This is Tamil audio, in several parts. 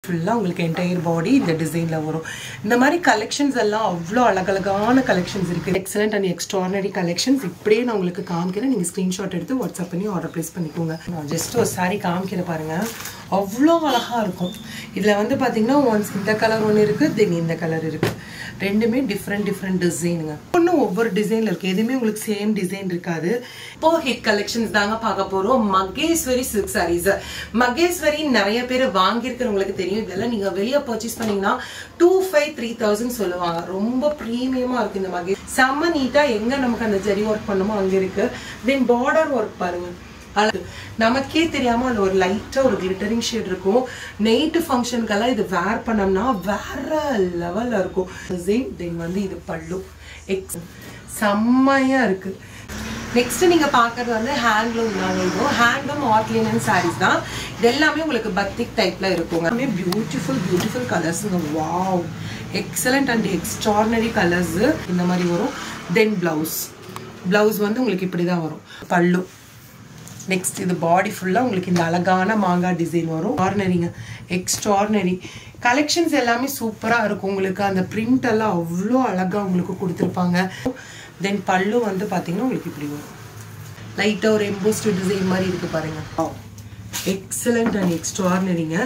ஃபுல்லா உங்களுக்கு என்டையர் பாடி இந்த டிசைன்ல வரும். இந்த மாதிரி கலெக்ஷன்ஸ் எல்லாம் அவ்வளோ அழகழகான கலெக்ஷன்ஸ் இருக்கு. Excellent and extraordinary collections. இப்படியே நான் உங்களுக்கு காமிக்கிறேன். நீங்க ஸ்கிரீன்ஷாட் எடுத்து வாட்ஸ்அப் பண்ணி ஆர்டர் பிளேஸ் பண்ணிக்கோங்க. நான் ஜஸ்ட் ஒரு சாரி காமிக்கிறேன் பாருங்க. அவ்வளோ அழகா இருக்கும். இதுல வந்து பாத்தீங்கன்னா ஒன்ஸ் இந்த கலர் ஒன்று இருக்கு, தென் இந்த கலர் இருக்கு. ரெண்டுமே டிஃப்ரெண்ட் டிசைனுங்க. ஒன்றும் ஒவ்வொரு டிசைன்ல இருக்கு. எதுவுமே உங்களுக்கு சேம் டிசைன் இருக்காது. இப்போ ஹிட் கலெக்ஷன்ஸ் தாங்க பார்க்க போறோம். மகேஸ்வரி சில்க் சாரீஸ். மகேஸ்வரி நிறைய பேர் வாங்கியிருக்கிறவங்களுக்கு தெரியும். இதெல்லாம் நீங்க வெளியே பர்ச்சேஸ் பண்ணீங்கன்னா 2500-3000 சொல்லுவாங்க. ரொம்ப பிரீமியமா இருக்கு இந்த மகே. செம்ம நீட்டா எங்க நமக்கு அந்த ஜரி ஒர்க் பண்ணுமோ அங்க இருக்கு. தென் பார்டர் ஒர்க் பாருங்க. நமக்கே தெரியாம அது ஒரு லைட்டா ஒரு கிளிட்டரிங் ஷேட் இருக்கும். நைட் ஃபங்க்ஷனுக்கெல்லாம் இது வேர் பண்ணோம்னா வேற லெவல்ல இருக்கும். தென் வந்து இது பல்லு செம்மையா இருக்கு. நெக்ஸ்ட் நீங்க பாக்குறது வந்து ஹேண்ட்லூம் தாங்க. இது ஹேண்ட்லூம் ஆர்ட்லினன் சாரீஸ் தான். இது எல்லாமே உங்களுக்கு பத்திக் டைப்ல இருக்குங்க. பியூட்டிஃபுல் கலர்ஸ்ங்க. Wow, excellent and extraordinary colours இந்த மாதிரி வரும். தென் பிளவுஸ் வந்து உங்களுக்கு இப்படிதான் வரும். பல்லு. நெக்ஸ்ட் இது பாடி ஃபுல்லா உங்களுக்கு இந்த அழகான மாங்காய் டிசைன் வரும். ஆர்டினரிங்க, எக்ஸ்ட்ரார்டினரி கலெக்ஷன்ஸ் எல்லாமே சூப்பரா இருக்கும். உங்களுக்கு அந்த பிரிண்ட் எல்லாம் அவ்வளோ அழகா உங்களுக்கு கொடுத்துருப்பாங்க. தென் பல்லு வந்து பாத்தீங்கன்னா உங்களுக்கு இப்படி வரும். லைட்டா ஒரு எம்போஸ்ட் டிசைன் மாதிரி இருக்கு பாருங்க. எக்ஸலண்ட் அண்ட் எக்ஸ்ட்ரார்டினரிங்க.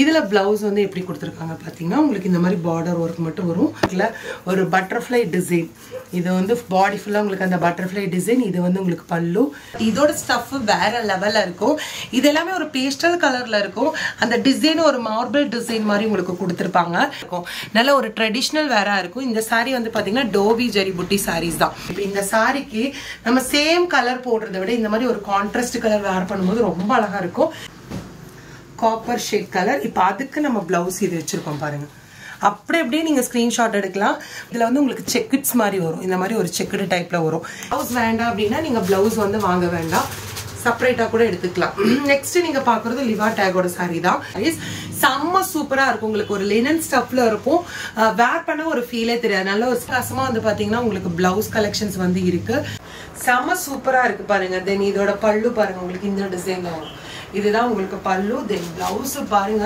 இதுல பிளவுஸ் வந்து எப்படி கொடுத்துருக்காங்க பாத்தீங்கன்னா உங்களுக்கு இந்த மாதிரி பார்டர் ஒர்க் மட்டும் வரும். இதுல ஒரு பட்டர்ஃப்ளை டிசைன். இது வந்து பாடி ஃபுல்லா உங்களுக்கு அந்த பட்டர்ஃப்ளை டிசைன். இது வந்து உங்களுக்கு பல்லு. இதோட ஸ்டஃப் வேற லெவல்ல இருக்கும். இது எல்லாமே ஒரு பேஸ்டல் கலர்ல இருக்கும். அந்த டிசைன் ஒரு மார்பிள் டிசைன் மாதிரி உங்களுக்கு கொடுத்துருப்பாங்க. நல்ல ஒரு ட்ரெடிஷ்னல் வேற இருக்கும். இந்த சாரி வந்து பாத்தீங்கன்னா டோவி ஜரி புட்டி சாரீஸ் தான். இந்த சாரிக்கு நம்ம சேம் கலர் போடுறதை விட இந்த மாதிரி ஒரு கான்ட்ராஸ்ட் கலர் வேர் பண்ணும்போது ரொம்ப அழகா இருக்கும். Copper shade colour. இப்ப அதுக்கு நம்ம பிளவுஸ் இது வச்சிருக்கோம் பாருங்க. அப்படியே நீங்க ஸ்கிரீன்ஷாட் எடுக்கலாம். இதுல வந்து உங்களுக்கு செக்குட்ஸ் மாதிரி வரும். இந்த மாதிரி ஒரு செக்குடு டைப்ல வரும். பிளவுஸ் வேண்டாம் அப்படின்னா நீங்க பிளவுஸ் வந்து வாங்க வேண்டாம், செப்பரேட்டா கூட எடுத்துக்கலாம். நெக்ஸ்ட் நீங்க பாக்குறது லிவா டேகோட சாரி தான். செம்ம சூப்பரா இருக்கும். உங்களுக்கு ஒரு லினன் ஸ்டஃப்ல இருக்கும். வேர் பண்ண ஒரு ஃபீலே தெரியாது. நல்ல ஒரு ஸ்பாசமா வந்து பாத்தீங்கன்னா உங்களுக்கு பிளவுஸ் கலெக்ஷன்ஸ் வந்து இருக்கு. செம்ம சூப்பரா இருக்கு பாருங்க. தென் இதோட பல்லு பாருங்க. உங்களுக்கு இந்த டிசைன்ல வரும். இதுதான் உங்களுக்கு பல்லு. தென் பிளவுஸ் பாருங்க.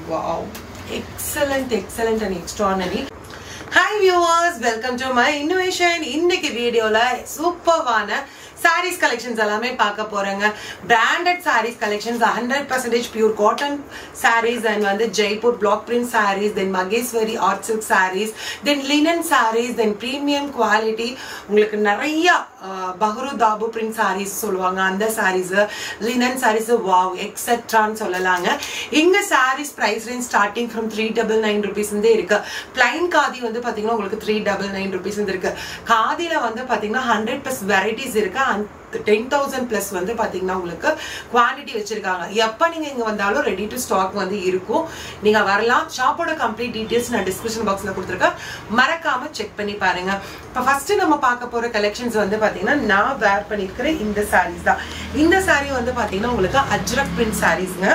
Wow, excellent and extraordinary. Hi viewers, welcome to my innovation. இன்னைக்கு வீடியோல சூப்பர்வான சாரீஸ் கலெக்ஷன்ஸ் எல்லாமே பார்க்க போறேங்க. Branded sarees collections, 100% pure cotton sarees, and வந்து Jaipur block print sarees, then Maheshwari art silk sarees, then linen sarees, then premium quality. உங்களுக்கு நிறைய பஹ்ரு தாபு பிரிண்ட் சாரீஸ் சொல்லுவாங்க, அந்த சாரீஸ், லினன் சாரீஸ், வாவ் எக்ஸெட்ரான்னு சொல்லலாங்க. இங்க sarees price range starting from 399 rupees இருக்கு. பிளைன் காதி வந்து பாத்தீங்கன்னா உங்களுக்கு 399 rupees இருக்கு. காதில வந்து பாத்தீங்கன்னா 100+ வெரைட்டிஸ் இருக்கு. 10,000+ வந்து பாத்தீங்கன்னா உங்களுக்கு குவாண்டிட்டி வச்சிருக்காங்க. எப்ப நீங்க இங்க வந்தாலும் ரெடி டு ஸ்டாக் வந்து இருக்கும். நீங்க வரலாம். ஷாப்போட கம்ப்ளீட் டீடைல்ஸ் நான் டிஸ்கிரிப்ஷன் பாக்ஸ்ல கொடுத்துருக்கேன். மறக்காம செக் பண்ணி பாருங்க. இப்ப ஃபர்ஸ்ட் நம்ம பார்க்க போற கலெக்ஷன்ஸ் வந்து பாத்தீங்கன்னா நான் வேர் பண்ணிருக்கிற இந்த சாரீஸ் தான். இந்த சாரீ வந்து பாத்தீங்கன்னா உங்களுக்கு அஜ்ரக் பிரிண்ட் சாரீஸ்ங்க.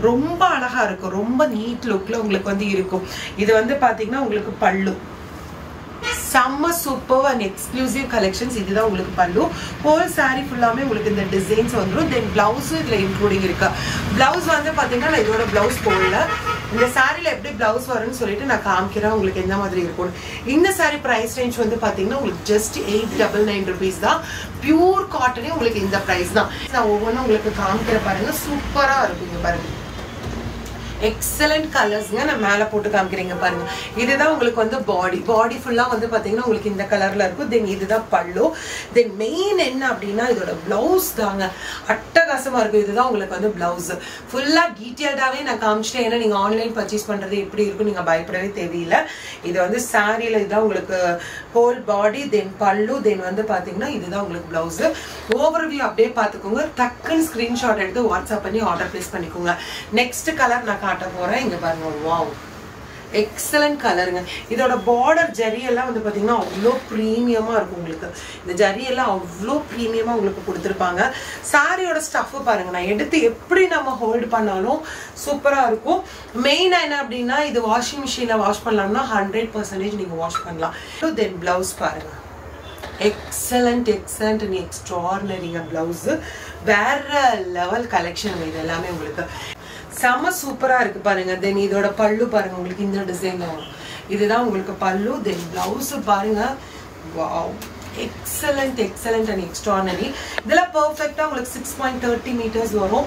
ரொம்ப அழகா இருக்கும். ரொம்ப நீட் லுக்ல உங்களுக்கு வந்து இருக்கும். இது வந்து பாத்தீங்கன்னா உங்களுக்கு பல்லு. செம்ம சூப்பர் அண்ட் எக்ஸ்க்ளூசிவ் கலெக்ஷன்ஸ். இதுதான் உங்களுக்கு பல்லு. ஹோல் சாரி ஃபுல்லாமே உங்களுக்கு இந்த டிசைன்ஸ் வந்துடும். தென் பிளவுஸ் இதுல இன்க்ளூடிங் இருக்கு. பிளவுஸ் வந்து பாத்தீங்கன்னா நான் இதோட பிளவுஸ் போடல. இந்த சாரில எப்படி பிளவுஸ் வரும்னு சொல்லிட்டு நான் காமிக்கிறேன் உங்களுக்கு எந்த மாதிரி இருக்கும். இந்த சாரி பிரைஸ் ரேஞ்ச் வந்து பாத்தீங்கன்னா உங்களுக்கு ஜஸ்ட் 899 rupees தான். பியூர் காட்டனே உங்களுக்கு இந்த பிரைஸ் தான். நான் ஒவ்வொன்றும் உங்களுக்கு காமிக்கிற பாருங்க. சூப்பரா இருக்குங்க பாருங்க. எக்ஸலண்ட் கலர்ஸ்ங்க. நான் மேல போட்டு காமிக்கிறீங்க பாருங்க. இதுதான் உங்களுக்கு வந்து பாடி ஃபுல்லா வந்து பாத்தீங்கன்னா உங்களுக்கு இந்த கலர்ல இருக்கும். தென் இதுதான் பல்லு. தென் மெயின் என்ன அப்படின்னா இதோட பிளவுஸ் தாங்க. அட்டகாசமா இருக்கும். இதுதான் உங்களுக்கு வந்து பிளவுஸ். ஃபுல்லா டீடைல்டாவே நான் காமிச்சிட்டேன். ஏன்னா நீங்க ஆன்லைன் பர்ச்சேஸ் பண்றது எப்படி இருக்கும் நீங்க பயப்படவே தேவையில்லை. இது வந்து சாரியில இதுதான் உங்களுக்கு ஹோல் பாடி, தென் பல்லு, தென் வந்து பாத்தீங்கன்னா இதுதான் உங்களுக்கு பிளவுஸ். ஓவர்வியூ அப்படியே பாத்துக்கோங்க. டக்குன்னு ஸ்கிரீன்ஷாட் எடுத்து வாட்ஸ்அப் பண்ணி ஆர்டர் பிளேஸ் பண்ணிக்கோங்க. நெக்ஸ்ட் கலர் நான் காட்ட போறேன். இங்க பாருங்க. வாவ், எக்ஸலண்ட் கலருங்க. இதோட பார்டர் ஜரி எல்லாம் வந்து பாத்தீங்கன்னா அவ்வளோ பிரீமியமா இருக்கும். உங்களுக்கு இந்த ஜரி எல்லாம் அவ்வளோ பிரீமியமா உங்களுக்கு கொடுத்துருப்பாங்க. சாரியோட ஸ்டஃப் பாருங்க. நான் எடுத்து எப்படி நம்ம ஹோல்டு பண்ணாலும் சூப்பரா இருக்கும். மெயினா என்ன அப்படின்னா இது வாஷிங் மிஷின்ல வாஷ் பண்ணலாம்னா 100% நீங்க வாஷ் பண்ணலாம். தென் பிளவுஸ் பாருங்க. excellent and extraordinary blouse. வேற லெவல் கலெக்ஷன் இது எல்லாமே உங்களுக்கு செம சூப்பரா இருக்கு பாருங்க. தென் இதோட பல்லு பாருங்க, உங்களுக்கு இந்த டிசைன்ல வரும். இதுதான் உங்களுக்கு பல்லு. தென் பிளவுஸ் பாருங்க. Wow, excellent excellent and extraordinary. இதெல்லாம் பர்ஃபெக்டா உங்களுக்கு 6.30 meters வரும்.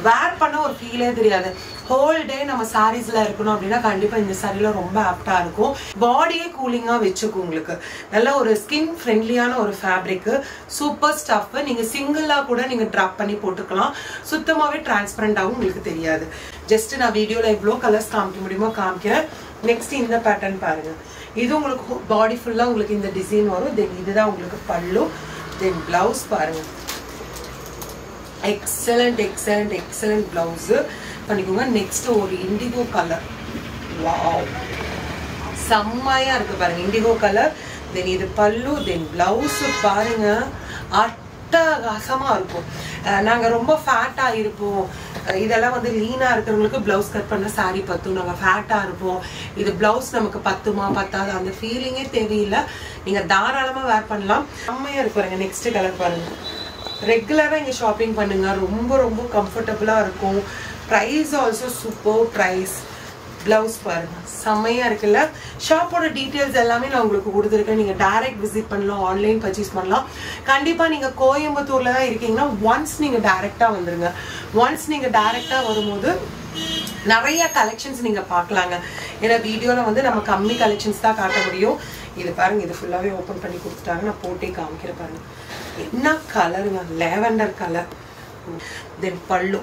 வேர் பண்ண ஒரு ஃபீலே தெரியாது. ஹோல் டே நம்ம சாரீஸ்ல இருக்கணும் அப்படின்னா கண்டிப்பா இந்த சாரில ரொம்ப ஆப்டா இருக்கும். பாடியே கூலிங்கா வச்சுக்கும். உங்களுக்கு நல்ல ஒரு ஸ்கின் ஃப்ரெண்ட்லியான ஒரு ஃபேப்ரிக், சூப்பர் ஸ்டஃப். நீங்க சிங்கிளா கூட நீங்க டிராப் பண்ணி போட்டுக்கலாம். சுத்தமாவே டிரான்ஸ்பரண்டாவும் உங்களுக்கு தெரியாது. ஜஸ்ட் நான் வீடியோல எவ்வளவு கலர்ஸ் காமிக்க முடியுமோ காமிக்கிறேன். நெக்ஸ்ட் இந்த பேட்டர்ன் பாருங்க. இது உங்களுக்கு பாடி ஃபுல்லா உங்களுக்கு இந்த டிசைன் வரும். தென் இதுதான் உங்களுக்கு பல்லு. தென் பிளவுஸ் பாருங்க. எக்ஸலண்ட் எக்ஸலண்ட் எக்ஸலண்ட் பிளவுஸ் பண்ணிக்கோங்க. நெக்ஸ்ட் ஒரு இண்டிகோ கலர். வாவ், செம்மையா இருக்கு பாருங்க, இண்டிகோ கலர். தென் இது பல்லு. தென் பிளவுஸ் பாருங்க, அட்டகாசமா இருக்கும். நாங்க ரொம்ப ஃபேட்டா இருப்போம், இதெல்லாம் வந்து லீனா இருக்கிறவங்களுக்கு பிளவுஸ் கட் பண்ண சாரி பத்தும். நாங்க ஃபேட்டா இருப்போம், இது பிளவுஸ் நமக்கு பத்துமா பத்தாது அந்த ஃபீலிங்கே தேவையில்லை. நீங்க தாராளமா வேர் பண்ணலாம். செம்மையா இருக்கு பாருங்க. நெக்ஸ்ட் கலர் பாருங்க. ரெகுலரா இங்க ஷாப்பிங் பண்ணுங்க, ரொம்ப ரொம்ப கம்ஃபர்டபுளா இருக்கும். Price also super price. Blouse பாருங்க, செம்மையா இருக்குல்ல. ஷாப்போட டீடைல்ஸ் எல்லாமே நான் உங்களுக்கு கொடுத்துருக்கேன். நீங்க டைரக்ட் விசிட் பண்ணலாம், ஆன்லைன் பர்ச்சேஸ் பண்ணலாம். கண்டிப்பா நீங்க கோயம்புத்தூர்ல தான் இருக்கீங்கன்னா ஒன்ஸ் நீங்க டைரக்டா வந்துருங்க. ஒன்ஸ் நீங்க டைரக்டா வரும்போது நிறைய கலெக்ஷன்ஸ் நீங்க பார்க்கலாங்க. ஏன்னா வீடியோல வந்து நம்ம கம்மி கலெக்ஷன்ஸ் தான் காட்ட முடியும். இது பாருங்க, இது ஃபுல்லாவே ஓபன் பண்ணி கொடுத்துட்டாங்க. நான் போட்டே காமிக்கிறேன் பாருங்க. என்ன கலருங்க, லேவெண்டர் கலர். தென் பல்லு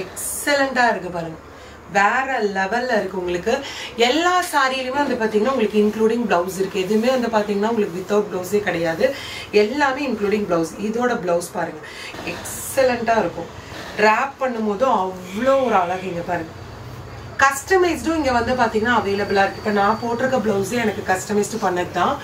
எக்ஸலண்டா இருக்கு பாருங்க, வேற லெவல்ல இருக்கு. உங்களுக்கு எல்லா சாரியிலுமே வந்து பாத்தீங்கன்னா உங்களுக்கு இன்க்ளூடிங் பிளவுஸ் இருக்கு. எதுவுமே வந்து பாத்தீங்கன்னா உங்களுக்கு வித்தவுட் பிளவுஸே கிடையாது, எல்லாமே இன்க்ளூடிங் பிளவுஸ். இதோட பிளவுஸ் பாருங்க, எக்ஸலண்டா இருக்கும். டிராப் பண்ணும்போது அவ்வளோ ஒரு அழகு. இங்க பாருங்க, கஸ்டமைஸ்டும் இங்க வந்து பாத்தீங்கன்னா அவைலபிளா இருக்கு. இப்ப நான் போட்டிருக்க பிளவுஸே எனக்கு கஸ்டமைஸ்டு பண்ணதுதான்.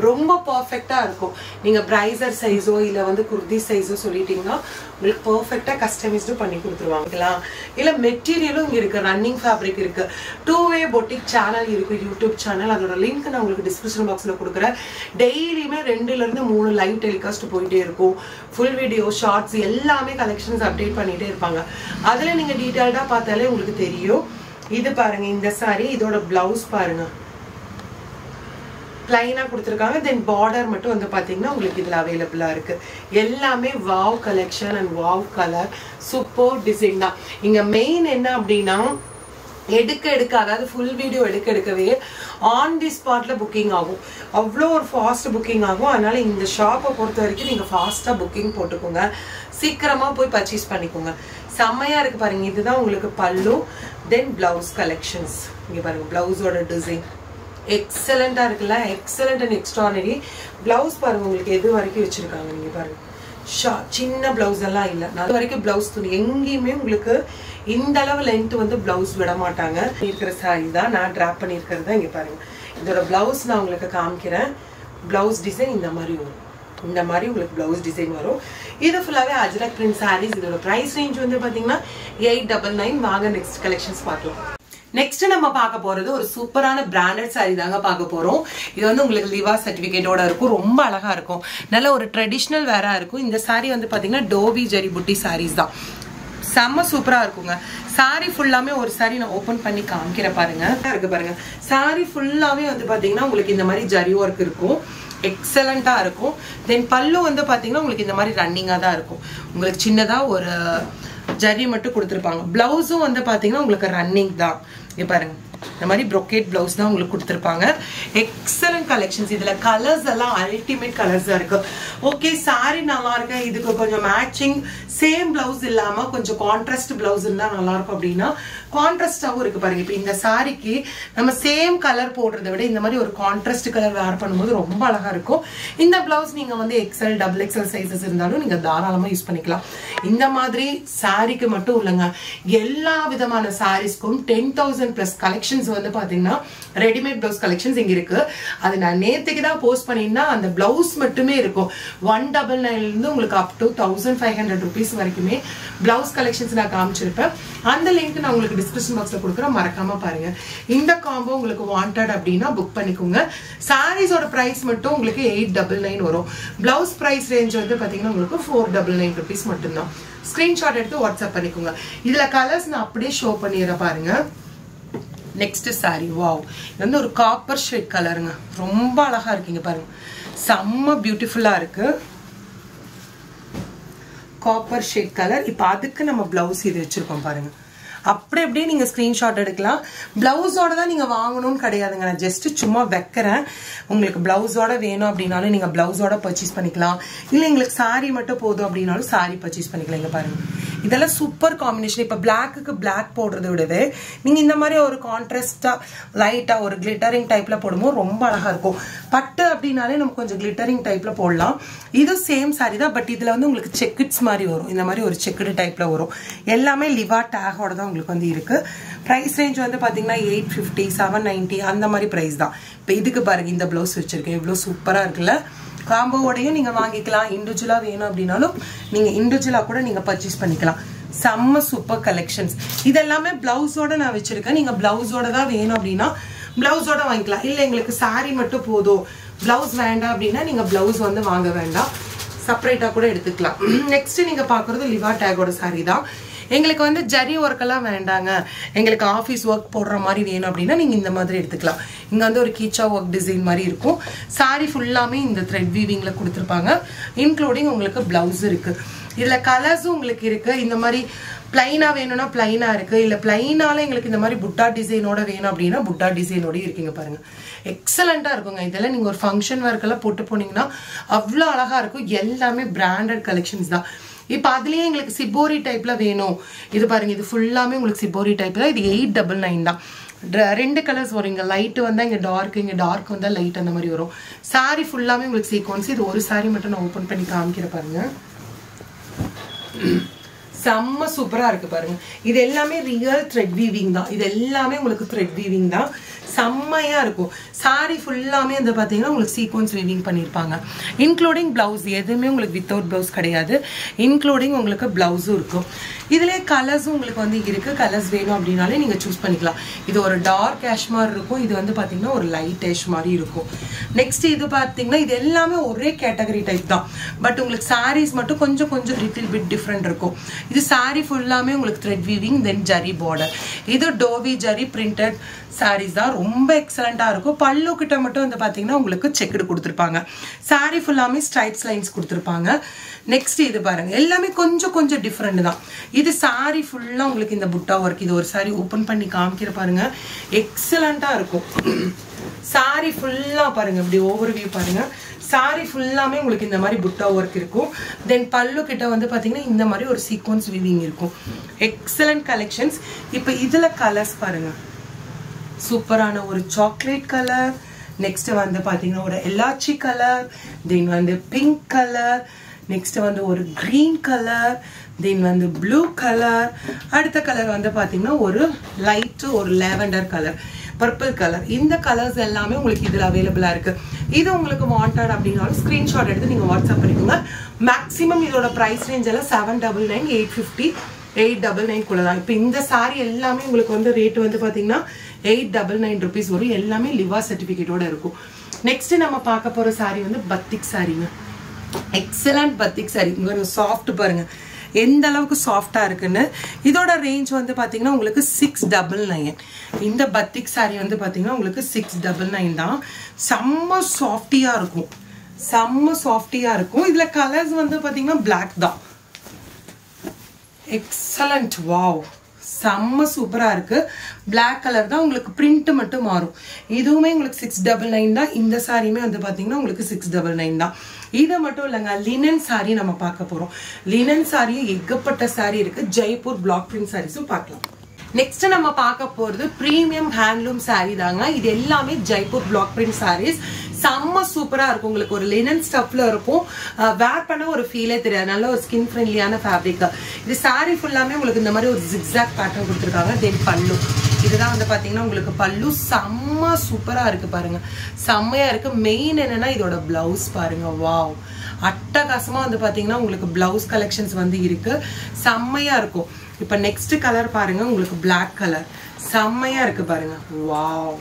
ரொம்ப பர்ஃபெக்டா இருக்கும். நீங்க பிரைசர் சைஸோ இல்ல வந்து குர்தி சைஸோ சொல்லிட்டீங்கன்னா உங்களுக்கு பர்ஃபெக்டா கஸ்டமைஸ்டு பண்ணி கொடுத்துருவாங்க. இல்ல மெட்டீரியலும் இங்க இருக்கு, ரன்னிங் ஃபேப்ரிக் இருக்கு. 2-way பொட்டிக் சேனல் இருக்கு, யூடியூப் சேனல். அதோட லிங்க் நான் உங்களுக்கு டிஸ்கிரிப்ஷன் பாக்ஸ்ல கொடுக்குறேன். டெய்லியுமே 2ல இருந்து 3 லைவ் டெலிகாஸ்ட் போயிட்டே இருக்கும். ஃபுல் வீடியோ, ஷார்ட்ஸ் எல்லாமே கலெக்ஷன்ஸ் அப்டேட் பண்ணிட்டே இருப்பாங்க. அதுல நீங்க டீடைல்டா பார்த்தாலே உங்களுக்கு தெரியும். இது பாருங்க, இந்த சாரி. இதோட பிளவுஸ் பாருங்க, பிளைனா கொடுத்துருக்காங்க. தென் பார்டர் மட்டும் வந்து பாத்தீங்கன்னா உங்களுக்கு இதுல அவைலபிளா இருக்கு. எல்லாமே wow collection and wow colour, super design தான். இங்க மெயின் என்ன அப்படின்னா எடுக்க அதாவது ஃபுல் வீடியோ எடுக்கவே ஆன் தி ஸ்பாட்ல புக்கிங் ஆகும். அவ்வளோ ஒரு ஃபாஸ்ட் புக்கிங் ஆகும். அதனால இந்த ஷாப்பை பொறுத்த வரைக்கும் நீங்க ஃபாஸ்டா புக்கிங் போட்டுக்கோங்க, சீக்கிரமா போய் பர்ச்சேஸ் பண்ணிக்கோங்க. செம்மையா இருக்கு பாருங்க. இதுதான் உங்களுக்கு பல்லு. Then blouse collections. இங்க பாருங்க, பிளவுஸோட டிசைன் எக்ஸலண்டா இருக்குல்ல, எக்ஸலண்ட் அண்ட் எக்ஸ்ட்ரானரி. பிளவுஸ் பாருங்க, உங்களுக்கு எது வரைக்கும் வச்சிருக்காங்க. நீங்க பாருங்க, சின்ன பிளவுஸ் எல்லாம் இல்ல, அது வரைக்கும் பிளவுஸ் துணி. எங்கேயுமே உங்களுக்கு இந்த அளவு லென்த் வந்து பிளவுஸ் விட மாட்டாங்க. இருக்கிற சாரி தான் நான் டிராப் பண்ணிருக்கிறது தான். இங்க பாருங்க, இதோட பிளவுஸ் நான் உங்களுக்கு காமிக்கிறேன். பிளவுஸ் டிசைன் இந்த மாதிரி வரும். இந்த மாதிரி உங்களுக்கு பிளவுஸ் டிசைன் வரும். இது ஃபுல்லாவே அஜ்ரக் பிரிண்ட் சாரீஸ். இதோட பிரைஸ் ரேஞ்ச் வந்து பாத்தீங்கன்னா 899. வாங்க நெக்ஸ்ட் கலெக்ஷன்ஸ் பார்க்கலாம். நெக்ஸ்ட் நம்ம பார்க்க போறது ஒரு சூப்பரான பிராண்டட் சாரி தாங்க பார்க்க போறோம். இது வந்து உங்களுக்கு லிவா சர்டிபிகேட்டோட இருக்கும். ரொம்ப அழகா இருக்கும், நல்ல ஒரு ட்ரெடிஷ்னல் வேரா இருக்கும். இந்த சாரி வந்து பாத்தீங்கன்னா டோவி ஜரி புட்டி சாரீஸ் தான். செம்ம சூப்பரா இருக்குங்க. சாரி ஃபுல்லாமே ஒரு சாரி நான் ஓபன் பண்ணி காமிக்கிறேன் பாருங்க. இருக்கு பாருங்க, சாரி ஃபுல்லாவே வந்து பாத்தீங்கன்னா உங்களுக்கு இந்த மாதிரி ஜரி ஒர்க் இருக்கும். எக்ஸலண்டா இருக்கும். தென் பல்லு வந்து பாத்தீங்கன்னா உங்களுக்கு இந்த மாதிரி ரன்னிங்கா தான் இருக்கும். உங்களுக்கு சின்னதா ஒரு ஜரி மட்டும் கொடுத்துருப்பாங்க. பிளவுஸும் வந்து பாத்தீங்கன்னா உங்களுக்கு ரன்னிங் தான். இங்க பாருங்க, இந்த மாதிரி ப்ரொக்கேட் பிளவுஸ் தான் உங்களுக்கு கொடுத்துருப்பாங்க. Excellent collections. இதுல கலர்ஸ் எல்லாம் அல்டிமேட் கலர்ஸா இருக்கு. ஓகே, சாரி நல்லா இருக்கு, இதுக்கு கொஞ்சம் மேட்சிங் சேம் பிளவுஸ் இல்லாம கொஞ்சம் கான்ட்ராஸ்ட் பிளவுஸ் இருந்தா நல்லா இருக்கும் அப்படின்னா கான்ட்ராஸ்டாவும் இருக்கு பாருங்க. இப்ப இந்த சாரிக்கு நம்ம சேம் கலர் போடுறதை விட இந்த மாதிரி ஒரு கான்ட்ராஸ்ட் கலர் வேர் பண்ணும்போது ரொம்ப அழகா இருக்கும். இந்த பிளவுஸ் நீங்க வந்து XL, XXL சைசஸ் இருந்தாலும் நீங்க தாராளமா யூஸ் பண்ணிக்கலாம். இந்த மாதிரி சாரிக்கு மட்டும் இல்லைங்க, எல்லா விதமான சாரீஸ்க்கும் 10,000+ கலெக்ஷன் கலெக்ஷன்ஸ் வந்து பாத்தீங்கன்னா ரெடிமேட் பிளவுஸ் கலெக்ஷன்ஸ் இங்க இருக்கு. அது நான் நேத்துக்கு தான் போஸ்ட் பண்ணினா அந்த பிளவுஸ் மட்டுமே இருக்கும். 199 இருந்து உங்களுக்கு அப் டு 1500 rupees வரைக்குமே பிளவுஸ் கலெக்ஷன்ஸ் நான் காமிச்சிருப்பேன். அந்த லிங்க் நான் உங்களுக்கு டிஸ்கிரிப்ஷன் பாக்ஸ்ல கொடுக்குறேன், மறக்காம பாருங்க. இந்த காம்போ உங்களுக்கு வாண்டட் அப்படின்னா புக் பண்ணிக்கோங்க. சாரீஸோட பிரைஸ் மட்டும் உங்களுக்கு 899 வரும். பிளவுஸ் பிரைஸ் ரேஞ்ச் வந்து பாத்தீங்கன்னா உங்களுக்கு 499 rupees மட்டும்தான். ஸ்கிரீன்ஷாட் எடுத்து வாட்ஸ்அப் பண்ணிக்கோங்க. இதுல கலர்ஸ் நான் அப்படியே ஷோ பண்ணிடுறேன் பாருங்க. நெக்ஸ்ட் சாரி, வாவ், இது வந்து ஒரு காப்பர் ஷேட் கலருங்க. ரொம்ப அழகா இருக்குங்க பாருங்க, செம்ம பியூட்டிஃபுல்லா இருக்கு. Copper shade colour. இப்போ அதுக்கு நம்ம பிளவுஸ் இது வச்சிருக்கோம் பாருங்க. அப்படியே நீங்க ஸ்கிரீன்ஷாட் எடுக்கலாம். பிளவுஸோட தான் நீங்க வாங்கணும்னு கிடையாதுங்க, நான் ஜஸ்ட் சும்மா வைக்கிறேன். உங்களுக்கு பிளவுஸோட வேணும் அப்படின்னாலும் நீங்க பிளவுஸோட பர்ச்சேஸ் பண்ணிக்கலாம். இல்ல எங்களுக்கு சாரி மட்டும் போதும் அப்படின்னாலும் சாரி பர்ச்சேஸ் பண்ணிக்கலாம். இங்க பாருங்க, இதெல்லாம் சூப்பர் காம்பினேஷன். இப்ப பிளாக்கு பிளாக் போடுறத விடவே நீங்க இந்த மாதிரி ஒரு கான்ட்ராஸ்டா லைட்டா ஒரு கிளிட்டரிங் டைப்ல போடும்போது ரொம்ப அழகா இருக்கும். பட்டு அப்படின்னாலே நம்ம கொஞ்சம் கிளிட்டரிங் டைப்ல போடலாம். இது சேம் சாரி தான், பட் இதுல வந்து உங்களுக்கு செக்குட்ஸ் மாதிரி வரும். இந்த மாதிரி ஒரு செக்குடு டைப்ல வரும். எல்லாமே லிவா டேகோட தான் உங்களுக்கு வந்து இருக்கு. பிரைஸ் ரேஞ்ச் வந்து பாத்தீங்கன்னா 850, 790 அந்த மாதிரி பிரைஸ் தான். இப்ப இதுக்கு பாருங்க, இந்த பிளவுஸ் வச்சிருக்கேன், இவ்வளவு சூப்பரா இருக்குல்ல. காம்போவோடையும் நீங்க வாங்கிக்கலாம். இண்டிவிஜுவலா வேணும் அப்படின்னாலும் நீங்க இண்டிவிஜுவலா கூட நீங்க பர்ச்சேஸ் பண்ணிக்கலாம். செம்ம சூப்பர் கலெக்ஷன்ஸ். இதெல்லாமே பிளவுஸோட நான் வச்சிருக்கேன். நீங்க பிளவுஸோட தான் வேணும் அப்படின்னா பிளவுஸோட வாங்கிக்கலாம். இல்ல எங்களுக்கு சாரி மட்டும் போதும், பிளவுஸ் வேண்டாம் அப்படின்னா நீங்க பிளவுஸ் வந்து வாங்க வேண்டாம், செப்பரேட்டா கூட எடுத்துக்கலாம். நெக்ஸ்ட் நீங்க பாக்குறது லிவா டேகோட சாரி தான். எங்களுக்கு வந்து ஜரி ஒர்க் எல்லாம் வேண்டாங்க, எங்களுக்கு ஆஃபீஸ் ஒர்க் போடுற மாதிரி வேணும் அப்படின்னா நீங்க இந்த மாதிரி எடுத்துக்கலாம். இங்க வந்து ஒரு கீச்சா ஒர்க் டிசைன் மாதிரி இருக்கும். சாரி ஃபுல்லாமே இந்த த்ரெட் வீவிங்ல கொடுத்துருப்பாங்க, இன்க்ளூடிங் உங்களுக்கு பிளவுஸ் இருக்கு. இதுல கலர்ஸும் உங்களுக்கு இருக்கு. இந்த மாதிரி பிளைனா வேணும்னா பிளைனா இருக்கு, இல்ல பிளைனால எங்களுக்கு இந்த மாதிரி புட்டா டிசைனோட வேணும் அப்படின்னா புட்டா டிசைனோட இருக்கீங்க பாருங்க. எக்ஸலண்டா இருக்குங்க. இதெல்லாம் நீங்க ஒரு ஃபங்க்ஷன் ஒர்க்கெல்லாம் போட்டு போனீங்கன்னா அவ்வளோ அழகா இருக்கும். எல்லாமே பிராண்டட் கலெக்ஷன்ஸ் தான். இப்ப அதுலயே எங்களுக்கு சிபோரி டைப்ல வேணும். இது பாருங்க, இது ஃபுல்லாமே உங்களுக்கு சிபோரி டைப் தான். இது 899 தான். ரெண்டு கலர்ஸ் வரும். இங்க லைட் வந்தா இங்க டார்க், இங்க டார்க் வந்தா லைட், அந்த மாதிரி வரும். சாரி ஃபுல்லாமே உங்களுக்கு சீக்வன்ஸ். இது ஒரு சாரி மட்டும் நான் ஓபன் பண்ணி காமிக்கிறேன் பாருங்க. செம்ம சூப்பரா இருக்கு பாருங்க. இது எல்லாமே ரியல் த்ரெட் வீவிங் தான். இது எல்லாமே உங்களுக்கு த்ரெட் வீவிங் தான். செம்மையா இருக்கும். சாரி ஃபுல்லாமே வந்து பாத்தீங்கன்னா உங்களுக்கு சீக்வன்ஸ் வீவிங் பண்ணிருப்பாங்க. இன்க்ளூடிங் பிளவுஸ், எதுவுமே உங்களுக்கு வித்தவுட் பிளவுஸ் கிடையாது. இன்க்ளூடிங் உங்களுக்கு பிளவுஸும் இருக்கும். இதுலயே கலர்ஸும் உங்களுக்கு வந்து இருக்கு. கலர்ஸ் வேணும் அப்படின்னாலே நீங்க சூஸ் பண்ணிக்கலாம். இது ஒரு டார்க் ஆஷ் மாதிரி இருக்கும். இது வந்து பாத்தீங்கன்னா ஒரு லைட் ஆஷ் மாதிரி இருக்கும். நெக்ஸ்ட் இது பாத்தீங்கன்னா இது எல்லாமே ஒரே கேட்டகரி டைப் தான். பட் உங்களுக்கு சாரீஸ் மட்டும் கொஞ்சம் லிட்டில் பிட் டிஃப்ரெண்ட் இருக்கும். இது சாரி ஃபுல்லாமே உங்களுக்கு த்ரெட் வீவிங், தென் ஜரி பார்டர். இது டோவி ஜரி பிரிண்டட் சாரீஸ் தான். ரொம்ப எக்ஸலண்டா இருக்கும். பல்லு கிட்ட மட்டும் வந்து பாத்தீங்கன்னா உங்களுக்கு செக்குடு கொடுத்துருப்பாங்க. சாரி ஃபுல்லாமே ஸ்ட்ரைப்ஸ் லைன்ஸ் கொடுத்துருப்பாங்க. நெக்ஸ்ட் இது பாருங்க, எல்லாமே கொஞ்சம் டிஃப்ரெண்ட் தான். இது சாரி ஃபுல்லா உங்களுக்கு இந்த புட்டா ஒர்க். இது ஒரு சாரி ஓபன் பண்ணி காமிக்கிற பாருங்க, எக்ஸலண்டா இருக்கும். சாரி ஃபுல்லா பாருங்க, இப்படி ஓவர் வியூ பாருங்க. சாரி ஃபுல்லாமே உங்களுக்கு இந்த மாதிரி புட்டா ஒர்க் இருக்கும். தென் பல்லு கிட்ட வந்து பாத்தீங்கன்னா இந்த மாதிரி ஒரு சீக்வன்ஸ் வீவிங் இருக்கும். Excellent collections. இப்ப இதுல கலர்ஸ் பாருங்க, சூப்பரான ஒரு சாக்லேட் கலர். நெக்ஸ்ட் வந்து பாத்தீங்கன்னா ஒரு எலாச்சி கலர், தென் வந்து பிங்க் கலர், நெக்ஸ்ட் வந்து ஒரு கிரீன் கலர், தென் வந்து ப்ளூ கலர். அடுத்த கலர் வந்து பாத்தீங்கன்னா ஒரு லைட் ஒரு லாவெண்டர் கலர், பர்பிள் கலர். இந்த கலர்ஸ் எல்லாமே உங்களுக்கு இதுல அவைலபிளா இருக்கு. இது உங்களுக்கு வாண்டட் அப்படின்னாலும் ஸ்கிரீன்ஷாட் எடுத்து நீங்க வாட்ஸ்அப் பண்ணிக்கோங்க. மேக்ஸிமம் இதோட பிரைஸ் ரேஞ்ச் எல்லாம் 799, 850, 899 குள்ள தான். இப்போ இந்த சாரி எல்லாமே உங்களுக்கு வந்து ரேட் வந்து பாத்தீங்கன்னா 899 rupees வரும். எல்லாமே லிவா சர்டிபிகேட்டோட இருக்கும். நெக்ஸ்ட் நம்ம பார்க்க போற சாரி வந்து பத்திக் சாரிங்க. Excellent batik saree. இங்க சாஃப்ட் பாருங்க எந்த அளவுக்கு சாஃப்டா இருக்குன்னு. இதோட ரேஞ்ச் வந்து பாத்தீங்கன்னா உங்களுக்கு 699. இந்த பத்திக் சாரி வந்து பாத்தீங்கன்னா உங்களுக்கு 699 தான். செம்ம சாஃப்டியா இருக்கும், செம்ம சாஃப்டியா இருக்கும். இதுல கலர்ஸ் வந்து பாத்தீங்கன்னா பிளாக் தான். எக்ஸலண்ட், வாவ், செம்ம சூப்பரா இருக்கு. பிளாக் கலர் தான். உங்களுக்கு பிரிண்ட் மட்டும் மாறும். இதுவுமே உங்களுக்கு 699 தான். இந்த சாரியுமே வந்து பாத்தீங்கன்னா உங்களுக்கு 699 தான். இது மட்டும் இல்லைங்க, லினன் சாரி நம்ம பார்க்க போறோம். லினன் சாரியும் ஏகப்பட்ட சாரி இருக்கு. ஜெய்ப்பூர் பிளாக் பிரிண்ட் சாரீஸும் பார்க்கலாம். நெக்ஸ்ட் நம்ம பார்க்க போறது பிரீமியம் ஹேண்ட்லூம் சாரி தாங்க. இது எல்லாமே ஜெய்ப்பூர் பிளாக் பிரிண்ட் சாரீஸ். செம்ம சூப்பரா இருக்கும். உங்களுக்கு ஒரு லினன் ஸ்டஃப்ல இருக்கும். வேர் பண்ண ஒரு ஃபீலே தெரியாது. நல்ல ஒரு ஸ்கின் ஃப்ரெண்ட்லியான ஃபேப்ரிக். இது சாரி ஃபுல்லாமே உங்களுக்கு இந்த மாதிரி ஒரு ஜிக்ஸாக் பேட்டர்ன் கொடுத்துருக்காங்க. தென் பல்லு இதுதான் வந்து பாத்தீங்கன்னா உங்களுக்கு பல்லு செம்ம சூப்பரா இருக்கு பாருங்க செம்மையா இருக்கு மெயின் என்னன்னா இதோட பிளவுஸ் பாருங்க வாவ் அட்டகாசமா வந்து பாத்தீங்கன்னா உங்களுக்கு பிளவுஸ் கலெக்ஷன்ஸ் வந்து இருக்கு செம்மையா இருக்கும் இப்போ நெக்ஸ்ட் கலர் பாருங்க உங்களுக்கு Black கலர் செம்மையா இருக்கு பாருங்க வாவ்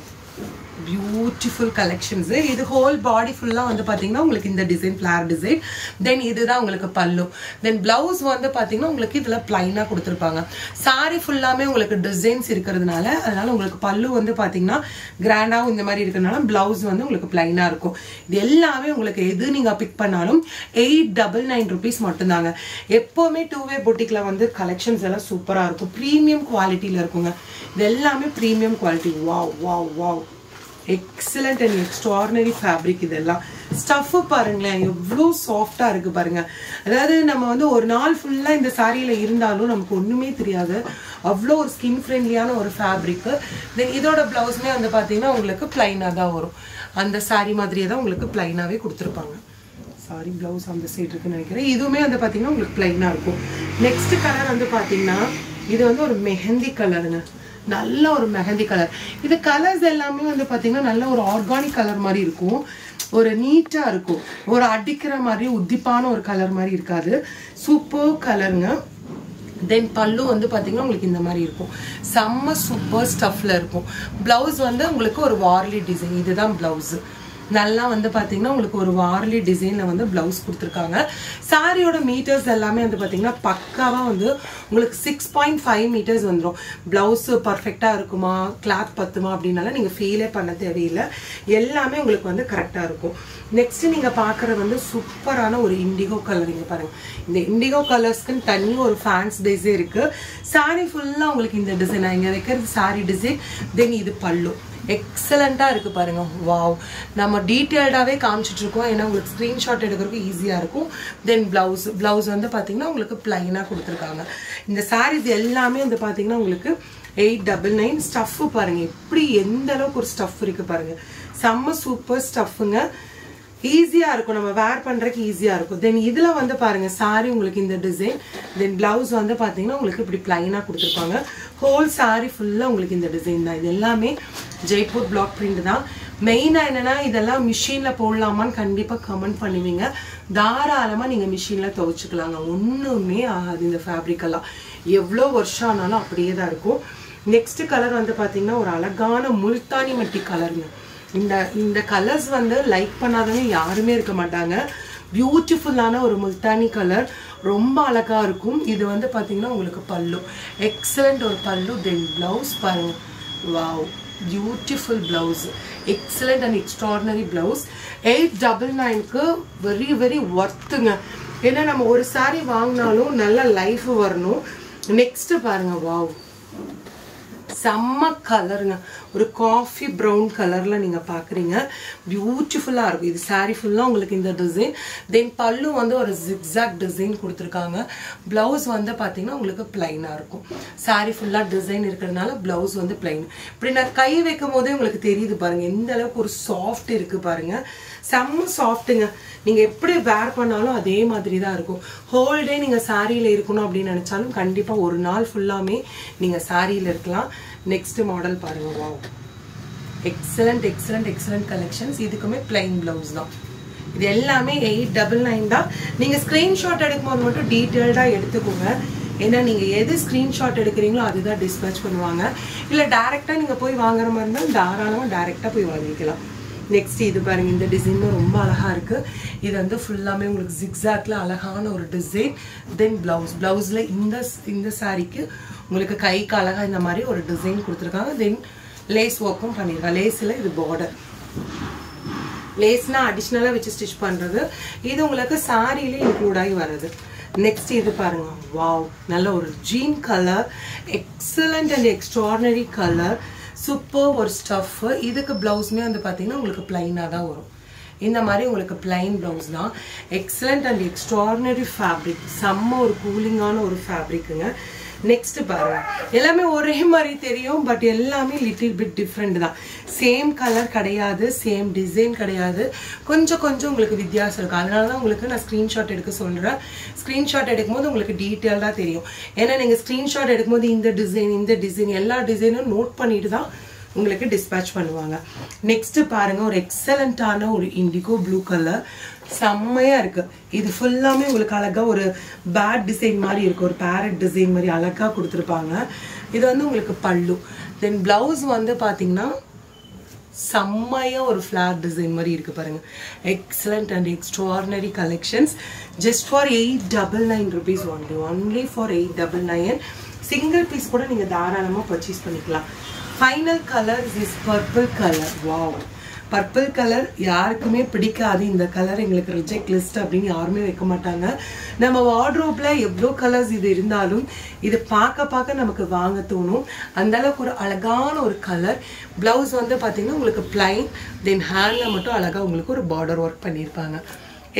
beautiful collections இது whole body full-ஆ வந்து பாத்தீங்கன்னா உங்களுக்கு இந்த டிசைன் flower டிசைன் then இதுதான் உங்களுக்கு பல்லு then blouse வந்து பாத்தீங்கன்னா உங்களுக்கு இதுல plain-ஆ கொடுத்திருப்பாங்க saree full-ஆமே உங்களுக்கு டிசைன்ஸ் இருக்குறதுனால அதனால உங்களுக்கு பல்லு வந்து பாத்தீங்கன்னா கிராண்டா இந்த மாதிரி இருக்கறனால blouse வந்து உங்களுக்கு plain-ஆ இருக்கும் இது எல்லாமே உங்களுக்கு எது நீங்க பிக் பண்ணாலும் 899 rupees மட்டும் தாங்க எப்பவுமே two way boutique-ல வந்து collections எல்லாம் சூப்பரா இருக்கும் premium quality-ல இருக்குங்க இது எல்லாமே premium quality wow wow wow excellent and extraordinary fabric இதெல்லாம் ஸ்டஃப் பாருங்களேன் எவ்வளவு சாஃப்ட்டா இருக்கு பாருங்க அதாவது நம்ம வந்து ஒரு நாள் ஃபுல்லா இந்த சாரியில இருந்தாலும் நமக்கு ஒண்ணுமே தெரியாது அவ்வளோ ஒரு ஸ்கின் ஃப்ரெண்ட்லியான ஒரு ஃபேப்ரிக் தென் இதோட பிளவுஸ்மே வந்து பாத்தீங்கன்னா உங்களுக்கு பிளைனா தான் வரும் அந்த சாரி மாதிரியே தான் உங்களுக்கு பிளைனாவே கொடுத்துருப்பாங்க சாரி பிளவுஸ் அந்த சைடு இருக்குன்னு நினைக்கிறேன் இதுவுமே வந்து பாத்தீங்கன்னா உங்களுக்கு பிளைனா இருக்கும் நெக்ஸ்ட் கலர் வந்து பாத்தீங்கன்னா இது வந்து ஒரு மெஹந்தி கலருங்க நல்ல ஒரு மெஹந்தி கலர் இது கலர்ஸ் எல்லாமே வந்து பாத்தீங்கன்னா நல்ல ஒரு ஆர்கானிக் கலர் மாதிரி இருக்கும் ஒரு நீட்டா இருக்கும் ஒரு அடிக்கிற மாதிரி உத்திப்பான ஒரு கலர் மாதிரி இருக்காது சூப்பர் கலருங்க தென் பல்லு வந்து பாத்தீங்கன்னா உங்களுக்கு இந்த மாதிரி இருக்கும் செம்ம சூப்பர் ஸ்டஃப்ல இருக்கும் பிளவுஸ் வந்து உங்களுக்கு ஒரு வார்லி டிசைன் இதுதான் பிளவுஸ் நல்லா வந்து பாத்தீங்கன்னா உங்களுக்கு ஒரு வார்லி டிசைன்ல வந்து பிளவுஸ் கொடுத்துருக்காங்க சாரியோட மீட்டர்ஸ் எல்லாமே வந்து பாத்தீங்கன்னா பக்காவா வந்து உங்களுக்கு 6.5 மீட்டர்ஸ் வந்துடும் பிளவுஸ் பர்ஃபெக்டா இருக்குமா கிளாத் பத்துமா அப்படின்னால நீங்க ஃபீலே பண்ண தேவையில்லை எல்லாமே உங்களுக்கு வந்து கரெக்டா இருக்கும் நெக்ஸ்ட் நீங்க பாக்குறது வந்து சூப்பரான ஒரு இண்டிகோ கலர் இங்க பாருங்க இந்த இண்டிகோ கலர்ஸ்க்கு தனி ஒரு ஃபேன்ஸ் டிசைன் இருக்கு சாரி ஃபுல்லா உங்களுக்கு இந்த டிசைன் இங்க வைக்கிறது சாரி டிசைன் தென் இது பல்லு எக்ஸலண்டா இருக்கு பாருங்க வாவ் நம்ம டீடைல்டாவே காமிச்சிட்டு இருக்கோம் ஏன்னா உங்களுக்கு ஸ்கிரீன்ஷாட் எடுக்கிறதுக்கு ஈஸியா இருக்கும் தென் பிளவுஸ் வந்து பாத்தீங்கன்னா உங்களுக்கு பிளைனா கொடுத்துருக்காங்க இந்த சாரீஸ் எல்லாமே வந்து பாத்தீங்கன்னா உங்களுக்கு 899 ஸ்டஃப் பாருங்க எப்படி எந்த அளவுக்கு ஒரு ஸ்டஃப் இருக்கு பாருங்க செம்ம சூப்பர் ஸ்டஃப்ங்க ஈஸியா இருக்கும் நம்ம வேர் பண்றதுக்கு ஈஸியா இருக்கும் தென் இதுல வந்து பாருங்க சாரி உங்களுக்கு இந்த டிசைன் தென் பிளவுஸ் வந்து பாத்தீங்கன்னா உங்களுக்கு இப்படி பிளைனா கொடுத்துருப்பாங்க ஹோல் சாரி ஃபுல்லா உங்களுக்கு இந்த டிசைன் தான் இது எல்லாமே ஜெய்ப்பூர் பிளாக் பிரிண்ட் தான் மெயினா என்னன்னா இதெல்லாம் மிஷின்ல போடலாமான்னு கண்டிப்பா கமெண்ட் பண்ணுவீங்க தாராளமா நீங்க மிஷின்ல துவைச்சுக்கலாங்க ஒண்ணுமே ஆகாது இந்த ஃபேப்ரிக் எல்லாம் எவ்வளவு வருஷம் ஆனாலும் அப்படியே தான் இருக்கும் நெக்ஸ்ட் கலர் வந்து பாத்தீங்கன்னா ஒரு அழகான முல்தானி மட்டி கலருங்க இந்த கலர்ஸ் வந்து லைக் பண்ணாதவங்க யாருமே இருக்க மாட்டாங்க பியூட்டிஃபுல்லான ஒரு முல்தானி கலர் ரொம்ப அழகா இருக்கும் இது வந்து பாத்தீங்கன்னா உங்களுக்கு பல்லு எக்ஸலண்ட் ஒரு பல்லு தென் பிளவுஸ் பாருங்க wow beautiful blouse excellent and extraordinary blouse 899க்கு வெரி வெரி ஒர்த்துங்க ஏன்னா நம்ம ஒரு சாரி வாங்கினாலும் நல்ல லைஃப் வரணும் நெக்ஸ்ட் பாருங்க வாவ் செம்ம கலருங்க ஒரு காஃபி ப்ரௌன் கலர்ல நீங்க பாக்குறீங்க பியூட்டிஃபுல்லா இருக்கும் இது சாரி ஃபுல்லா உங்களுக்கு இந்த டிசைன் தென் பல்லு வந்து ஒரு ஜிக்ஸாக் டிசைன் கொடுத்துருக்காங்க பிளவுஸ் வந்து பாத்தீங்கன்னா உங்களுக்கு பிளைனா இருக்கும் சாரி ஃபுல்லா டிசைன் இருக்கிறதுனால பிளவுஸ் வந்து பிளைன் இப்படி நான் கை வைக்கும் போதே உங்களுக்கு தெரியுது பாருங்க எந்த அளவுக்கு ஒரு சாஃப்ட் இருக்கு பாருங்க செம்ம சாஃப்ட்டுங்க நீங்க எப்படி வேர் பண்ணாலும் அதே மாதிரி தான் இருக்கும் ஹோல் டே நீங்க சாரியில இருக்கணும் அப்படின்னு நினைச்சாலும் கண்டிப்பா ஒரு நாள் ஃபுல்லாமே நீங்க சாரியில இருக்கலாம் நெக்ஸ்ட் மாடல் பாருங்க wow excellent excellent excellent collections இதுக்குமே பிளைன் பிளவுஸ் தான் இது எல்லாமே 899 தான் நீங்க ஸ்கிரீன்ஷாட் எடுக்கும்போது மட்டும் டீடைல்டா எடுத்துக்கோங்க ஏன்னா நீங்க எது ஸ்கிரீன்ஷாட் எடுக்கிறீங்களோ அதுதான் டிஸ்பேச் பண்ணுவாங்க இல்ல டைரக்டா நீங்க போய் வாங்குற மாதிரி இருந்தால் தாராளமா டைரக்டா போய் வாங்கிக்கலாம் நெக்ஸ்ட் இது பாருங்க இந்த டிசைன் ரொம்ப அழகா இருக்கு இது வந்து ஃபுல்லாமே உங்களுக்கு ஜிக்ஸாக்ல அழகான ஒரு டிசைன் தென் பிளவுஸ்ல இந்த சாரிக்கு உங்களுக்கு கைக்கு அழகா இந்த மாதிரி ஒரு டிசைன் கொடுத்துருக்காங்க தென் லேஸ் ஒர்க்கும் பண்ணிருக்காங்க லேஸ்ல இது பார்டர் லேஸ்னா அடிஷ்னலா வச்சு ஸ்டிச் பண்றது இது உங்களுக்கு சாரியில இன்க்ளூட் ஆகி வருது நெக்ஸ்ட் இது பாருங்க வாவ் நல்ல ஒரு jean colour excellent and extraordinary colour super ஒரு ஸ்டஃப் இதுக்கு பிளவுஸ்மே வந்து பாத்தீங்கன்னா உங்களுக்கு பிளைனா தான் வரும் இந்த மாதிரி உங்களுக்கு பிளைன் பிளவுஸ் தான் எக்ஸலண்ட் அண்ட் எக்ஸ்ட்ராடினரி ஃபேப்ரிக் செம்ம ஒரு கூலிங்கான ஒரு ஃபேப்ரிக்குங்க நெக்ஸ்ட் பாருங்க, எல்லாமே ஒரே மாதிரி தெரியும், பட் எல்லாமே லிட்டில் பிட் டிஃப்ரெண்ட் தான். சேம் கலர் கிடையாது, சேம் டிசைன் கிடையாது, கொஞ்சம் கொஞ்சம் உங்களுக்கு வித்தியாசம் இருக்கும். அதனால தான் உங்களுக்கு நான் ஸ்க்ரீன்ஷாட் எடுக்க சொல்கிறேன். ஸ்க்ரீன்ஷாட் எடுக்கும்போது உங்களுக்கு டீட்டெயில்டாக தெரியும். ஏன்னா நீங்கள் ஸ்க்ரீன்ஷாட் எடுக்கும்போது இந்த டிசைன் எல்லா டிசைனும் நோட் பண்ணிட்டு தான் உங்களுக்கு டிஸ்பேட்ச் பண்ணுவாங்க. நெக்ஸ்ட் பாருங்க, ஒரு எக்ஸலண்டான ஒரு இண்டிகோ ப்ளூ கலர், செம்மையா இருக்கு. இது ஃபுல்லாமே உங்களுக்கு அழகா ஒரு பேட் டிசைன் மாதிரி இருக்கு, ஒரு பேரட் டிசைன் மாதிரி அழகா கொடுத்துருப்பாங்க. இது வந்து உங்களுக்கு பல்லு. தென் பிளவுஸ் வந்து பாத்தீங்கன்னா செம்மையா ஒரு ஃபிளார் டிசைன் மாதிரி இருக்கு பாருங்க. Excellent and extraordinary collections. Just for 899 rupees only for 899. Single piece கூட நீங்க தாராளமா பர்ச்சேஸ் பண்ணிக்கலாம். Final colour is purple colour. Wow, purple colour யாருக்குமே பிடிக்காது. இந்த கலர் எங்களுக்கு ரிஜெக்ட் லிஸ்ட் அப்படின்னு யாருமே வைக்க மாட்டாங்க. நம்ம வார்ட்ரோப்ல எவ்வளோ கலர்ஸ் இது இருந்தாலும் இது பார்க்க நமக்கு வாங்க தோணும். அந்த அளவுக்கு ஒரு அழகான ஒரு கலர். பிளவுஸ் வந்து பார்த்தீங்கன்னா உங்களுக்கு பிளைன், தென் ஹேண்ட்ல மட்டும் அழகா உங்களுக்கு ஒரு பார்டர் ஒர்க் பண்ணியிருப்பாங்க.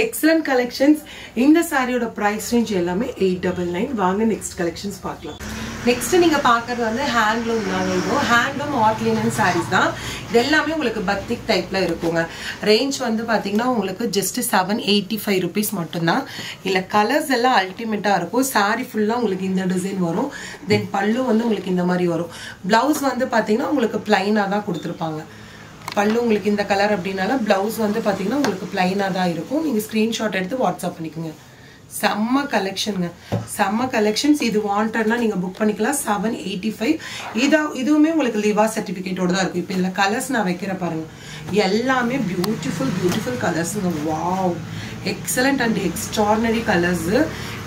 Excellent collections. இந்த சாரியோட ப்ரைஸ் ரேஞ்ச் எல்லாமே 899. வாங்க நெக்ஸ்ட் கலெக்ஷன்ஸ் பார்க்கலாம். நெக்ஸ்ட் நீங்க பாக்குறது வந்து ஹேண்ட்லூம் தான். ஹேண்ட்லூம் ஆர்ட் லினன் சாரீஸ் தான். இது எல்லாமே உங்களுக்கு பத்திக் டைப்ல இருக்குங்க. ரேஞ்ச் வந்து பாத்தீங்கன்னா உங்களுக்கு ஜஸ்ட் 785 rupees மட்டும்தான். இல்ல கலர்ஸ் எல்லாம் அல்டிமேட்டா இருக்கும். சாரி ஃபுல்லா உங்களுக்கு இந்த டிசைன் வரும். தென் பல்லு வந்து உங்களுக்கு இந்த மாதிரி வரும். பிளவுஸ் வந்து பாத்தீங்கன்னா உங்களுக்கு பிளைனா தான் கொடுத்துருப்பாங்க. பல்லு உங்களுக்கு இந்த கலர் அப்படின்னால பிளவுஸ் வந்து பாத்தீங்கன்னா உங்களுக்கு பிளைனா தான் இருக்கும். நீங்க ஸ்கிரீன்ஷாட் எடுத்து வாட்ஸ்அப் பண்ணிக்கோங்க. செம்ம கலெக்ஷனுங்க, செம்ம கலெக்ஷன்ஸ். இது வாண்டட்னா நீங்க புக் பண்ணிக்கலாம். 785. இதுவுமே உங்களுக்கு லிவா சர்டிபிகேட்டோட தான் இருக்கும். இப்போ இதில் கலர்ஸ் நான் வைக்கிற பாருங்க, எல்லாமே பியூட்டிஃபுல் கலர்ஸுங்க. Wow, excellent and extraordinary colours.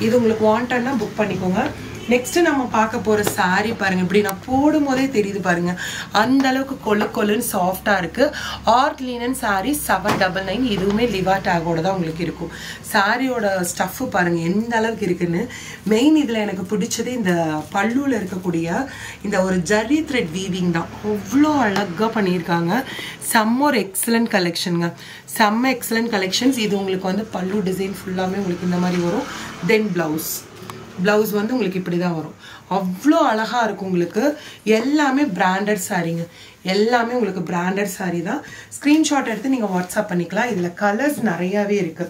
இது உங்களுக்கு வாண்டட்னா புக் பண்ணிக்கோங்க. நெக்ஸ்ட் நம்ம பார்க்க போற சாரி பாருங்க, இப்படி நான் போடும் போதே தெரியுது பாருங்க, அந்த அளவுக்கு கொல்லுன்னு சாஃப்டா இருக்கு. Art linen sorry 799. இதுவுமே லிவா டேகோட தான் உங்களுக்கு இருக்கும். சாரியோட ஸ்டஃப் பாருங்க எந்த அளவுக்கு இருக்குன்னு. மெயின் இதுல எனக்கு பிடிச்சது இந்த பல்லுல இருக்கக்கூடிய இந்த ஒரு ஜரி த்ரெட் வீவிங் தான். அவ்வளோ அழகா பண்ணியிருக்காங்க. செம்ம ஒரு எக்ஸலண்ட் கலெக்ஷனுங்க, செம்ம எக்ஸலண்ட் கலெக்ஷன்ஸ். இது உங்களுக்கு வந்து பல்லு டிசைன் ஃபுல்லாமே உங்களுக்கு இந்த மாதிரி வரும். தென் பிளவுஸ் வந்து உங்களுக்கு இப்படி தான் வரும். அவ்வளோ அழகா இருக்கும் உங்களுக்கு. எல்லாமே பிராண்டட் சாரீங்க, எல்லாமே உங்களுக்கு பிராண்டட் சாரீ தான். ஸ்க்ரீன்ஷாட் எடுத்து நீங்கள் வாட்ஸ்அப் பண்ணிக்கலாம். இதில் கலர்ஸ் நிறையாவே இருக்கு,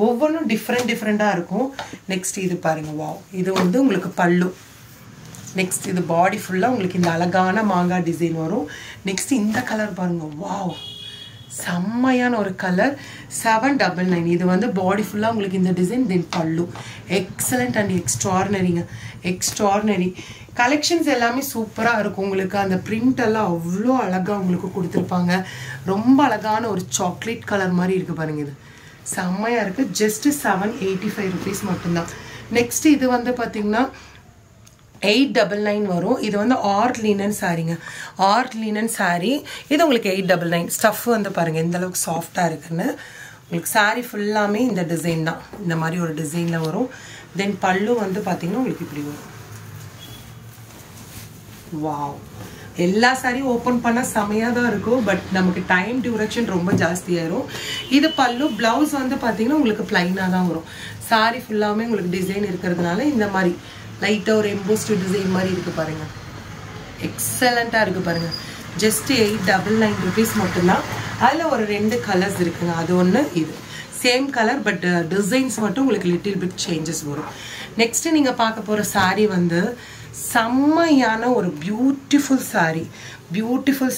ஒவ்வொன்றும் டிஃப்ரெண்ட்டாக இருக்கும். நெக்ஸ்ட் இது பாருங்க, வாவ், இது வந்து உங்களுக்கு பல்லு. நெக்ஸ்ட் இது பாடி ஃபுல்லாக உங்களுக்கு இந்த அழகான மாங்காய் டிசைன் வரும். நெக்ஸ்ட் இந்த கலர் பாருங்க, வாவ், செம்மையான ஒரு கலர். 799. இது வந்து பாடி ஃபுல்லாக உங்களுக்கு இந்த டிசைன். தென் பல்லு எக்ஸலண்ட் அண்ட் எக்ஸ்ட்ரார்டினரி கலெக்ஷன்ஸ். எல்லாமே சூப்பராக இருக்கும் உங்களுக்கு. அந்த பிரிண்ட் எல்லாம் அவ்வளோ அழகாக உங்களுக்கு கொடுத்துருப்பாங்க. ரொம்ப அழகான ஒரு சாக்லேட் கலர் மாதிரி இருக்கு பாருங்க. இது செம்மையாக இருக்கு. ஜஸ்ட் 785 rupees மட்டும்தான். நெக்ஸ்ட் இது வந்து பார்த்தீங்கன்னா 899 வரும். இது வந்து ஆர்ட் லினன் சாரீங்க, ஆர்ட் லினன் சாரீ. இது உங்களுக்கு 899. ஸ்டஃப் வந்து பாருங்க எந்த அளவுக்கு சாஃப்டா இருக்குன்னு. உங்களுக்கு சாரீ ஃபுல்லாமே இந்த டிசைன் தான், இந்த மாதிரி ஒரு டிசைன்ல வரும். தென் பல்லு வந்து பாத்தீங்கன்னா உங்களுக்கு இப்படி வரும். வாவ், எல்லா சாரியும் ஓப்பன் பண்ண செமையாக தான் இருக்கும், பட் நமக்கு டைம் டியூரேஷன் ரொம்ப ஜாஸ்தியாயிரும். இது பல்லு. பிளவுஸ் வந்து பார்த்தீங்கன்னா உங்களுக்கு பிளைனாக தான் வரும். சாரி ஃபுல்லாமே உங்களுக்கு டிசைன் இருக்கிறதுனால இந்த மாதிரி லைட்டாக ஒரு எம்போஸ்ட் டிசைன் மாதிரி இருக்கு பாருங்க. எக்ஸலண்ட்டாக இருக்கு பாருங்க. ஜஸ்ட் 899 rupees மட்டும்தான். அதில் ஒரு 2 கலர்ஸ் இருக்குங்க. அது ஒன்று, இது சேம் கலர், பட் டிசைன்ஸ் மட்டும் உங்களுக்கு லிட்டில் பிட் சேஞ்சஸ் வரும். நெக்ஸ்ட் நீங்க பார்க்க போற சாரி வந்து செம்மையான ஒரு பியூட்டிஃபுல்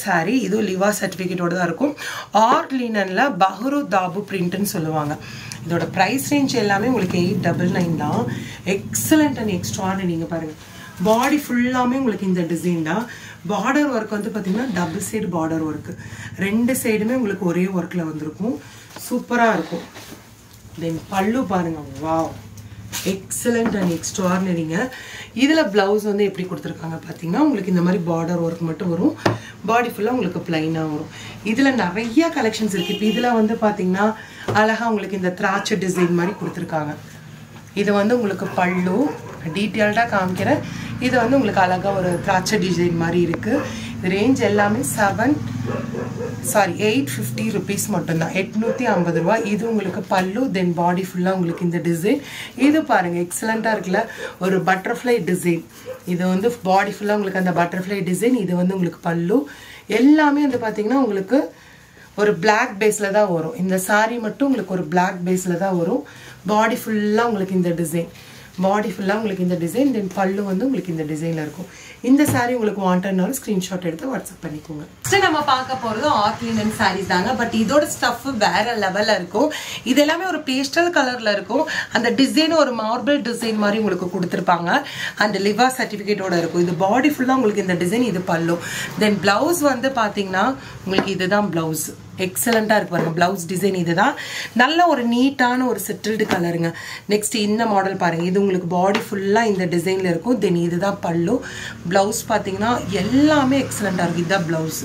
சாரி. இது லிவா சர்டிஃபிகேட்டோட தான் இருக்கும். ஆர்ட் லினன்ல பஹ்ரு தாபு பிரிண்ட்னு சொல்லுவாங்க. இதோட ப்ரைஸ் ரேஞ்ச் எல்லாமே உங்களுக்கு 899 தான். எக்ஸலண்ட் அண்ட் எக்ஸ்ட்ரான்னு. நீங்க பாருங்க, பாடி ஃபுல்லாமே உங்களுக்கு இந்த டிசைன் தான். பார்டர் ஒர்க் வந்து பார்த்தீங்கன்னா டபுள் சைடு பார்டர் ஒர்க், 2 சைடுமே உங்களுக்கு ஒரே ஒர்க்கில் வந்திருக்கும். சூப்பராக இருக்கும். தென் பல்லு பாருங்க, வாவ், எக்ஸலண்ட் அண்ட் எக்ஸ்ட்ரார்டினரிங்க. இதில் பிளவுஸ் வந்து எப்படி கொடுத்துருக்காங்க பார்த்தீங்கன்னா உங்களுக்கு இந்த மாதிரி பார்டர் ஒர்க் மட்டும் வரும். பாடி ஃபுல்லாக உங்களுக்கு பிளைனாக வரும். இதில் நிறைய கலெக்ஷன்ஸ் இருக்குது. இப்போ இதில் வந்து பார்த்தீங்கன்னா அழகாக உங்களுக்கு இந்த திராட்சை டிசைன் மாதிரி கொடுத்துருக்காங்க. இது வந்து உங்களுக்கு பல்லு, டீட்டெயில்டாக காமிக்கிறேன். இது வந்து உங்களுக்கு அழகாக ஒரு திராட்சை டிசைன் மாதிரி இருக்குது. இது ரேஞ்ச் எல்லாமே சாரி 850 rupees மட்டும்தான், 850 ரூபா. இது உங்களுக்கு பல்லு, தென் பாடி ஃபுல்லாக உங்களுக்கு இந்த டிசைன். இது பாருங்கள் எக்ஸலண்ட்டாக இருக்குல்ல, ஒரு பட்டர்ஃப்ளை டிசைன். இது வந்து பாடி ஃபுல்லாக உங்களுக்கு அந்த பட்டர்ஃப்ளை டிசைன். இது வந்து உங்களுக்கு பல்லு. எல்லாமே வந்து பார்த்தீங்கன்னா உங்களுக்கு ஒரு பிளாக் பேஸில் தான் வரும். இந்த சாரீ மட்டும் உங்களுக்கு ஒரு பிளாக் பேஸில் தான் வரும். பாடி ஃபுல்லாக உங்களுக்கு இந்த டிசைன், பாடி ஃபுல்லாக உங்களுக்கு இந்த டிசைன். தென் பல்லு வந்து உங்களுக்கு இந்த டிசைனில் இருக்கும். இந்த சாரீ உங்களுக்கு வாண்டட்னாலும் ஸ்க்ரீன்ஷாட் எடுத்து வாட்ஸ்அப் பண்ணிக்கோங்க. நெக்ஸ்ட் நம்ம பார்க்க போகிறது ஆர்ட் லினன் சாரீஸ் தாங்க. பட் இதோட ஸ்டஃப் வேற லெவலில் இருக்கும். இது எல்லாமே ஒரு பேஸ்டல் கலரில் இருக்கும். அந்த டிசைன் ஒரு மார்பிள் டிசைன் மாதிரி உங்களுக்கு கொடுத்துருப்பாங்க. அந்த லிவா சர்டிஃபிகேட்டோட இருக்கும். இது பாடி ஃபுல்லாக உங்களுக்கு இந்த டிசைன். இது பல்லு. தென் பிளவுஸ் வந்து பார்த்தீங்கன்னா உங்களுக்கு இதுதான் பிளவுஸ். எக்ஸலண்ட்டாக இருக்கு பாருங்க. பிளவுஸ் டிசைன் இதுதான். நல்ல ஒரு நீட்டான ஒரு செட்டில்டு கலருங்க. நெக்ஸ்ட் இந்த மாடல் பாருங்க. இது உங்களுக்கு பாடி ஃபுல்லாக இந்த டிசைனில் இருக்கும். தென் இதுதான் பல்லு. பிளவுஸ் பார்த்தீங்கன்னா எல்லாமே எக்ஸலண்ட்டாக இருக்கும். இதுதான் பிளவுஸ்.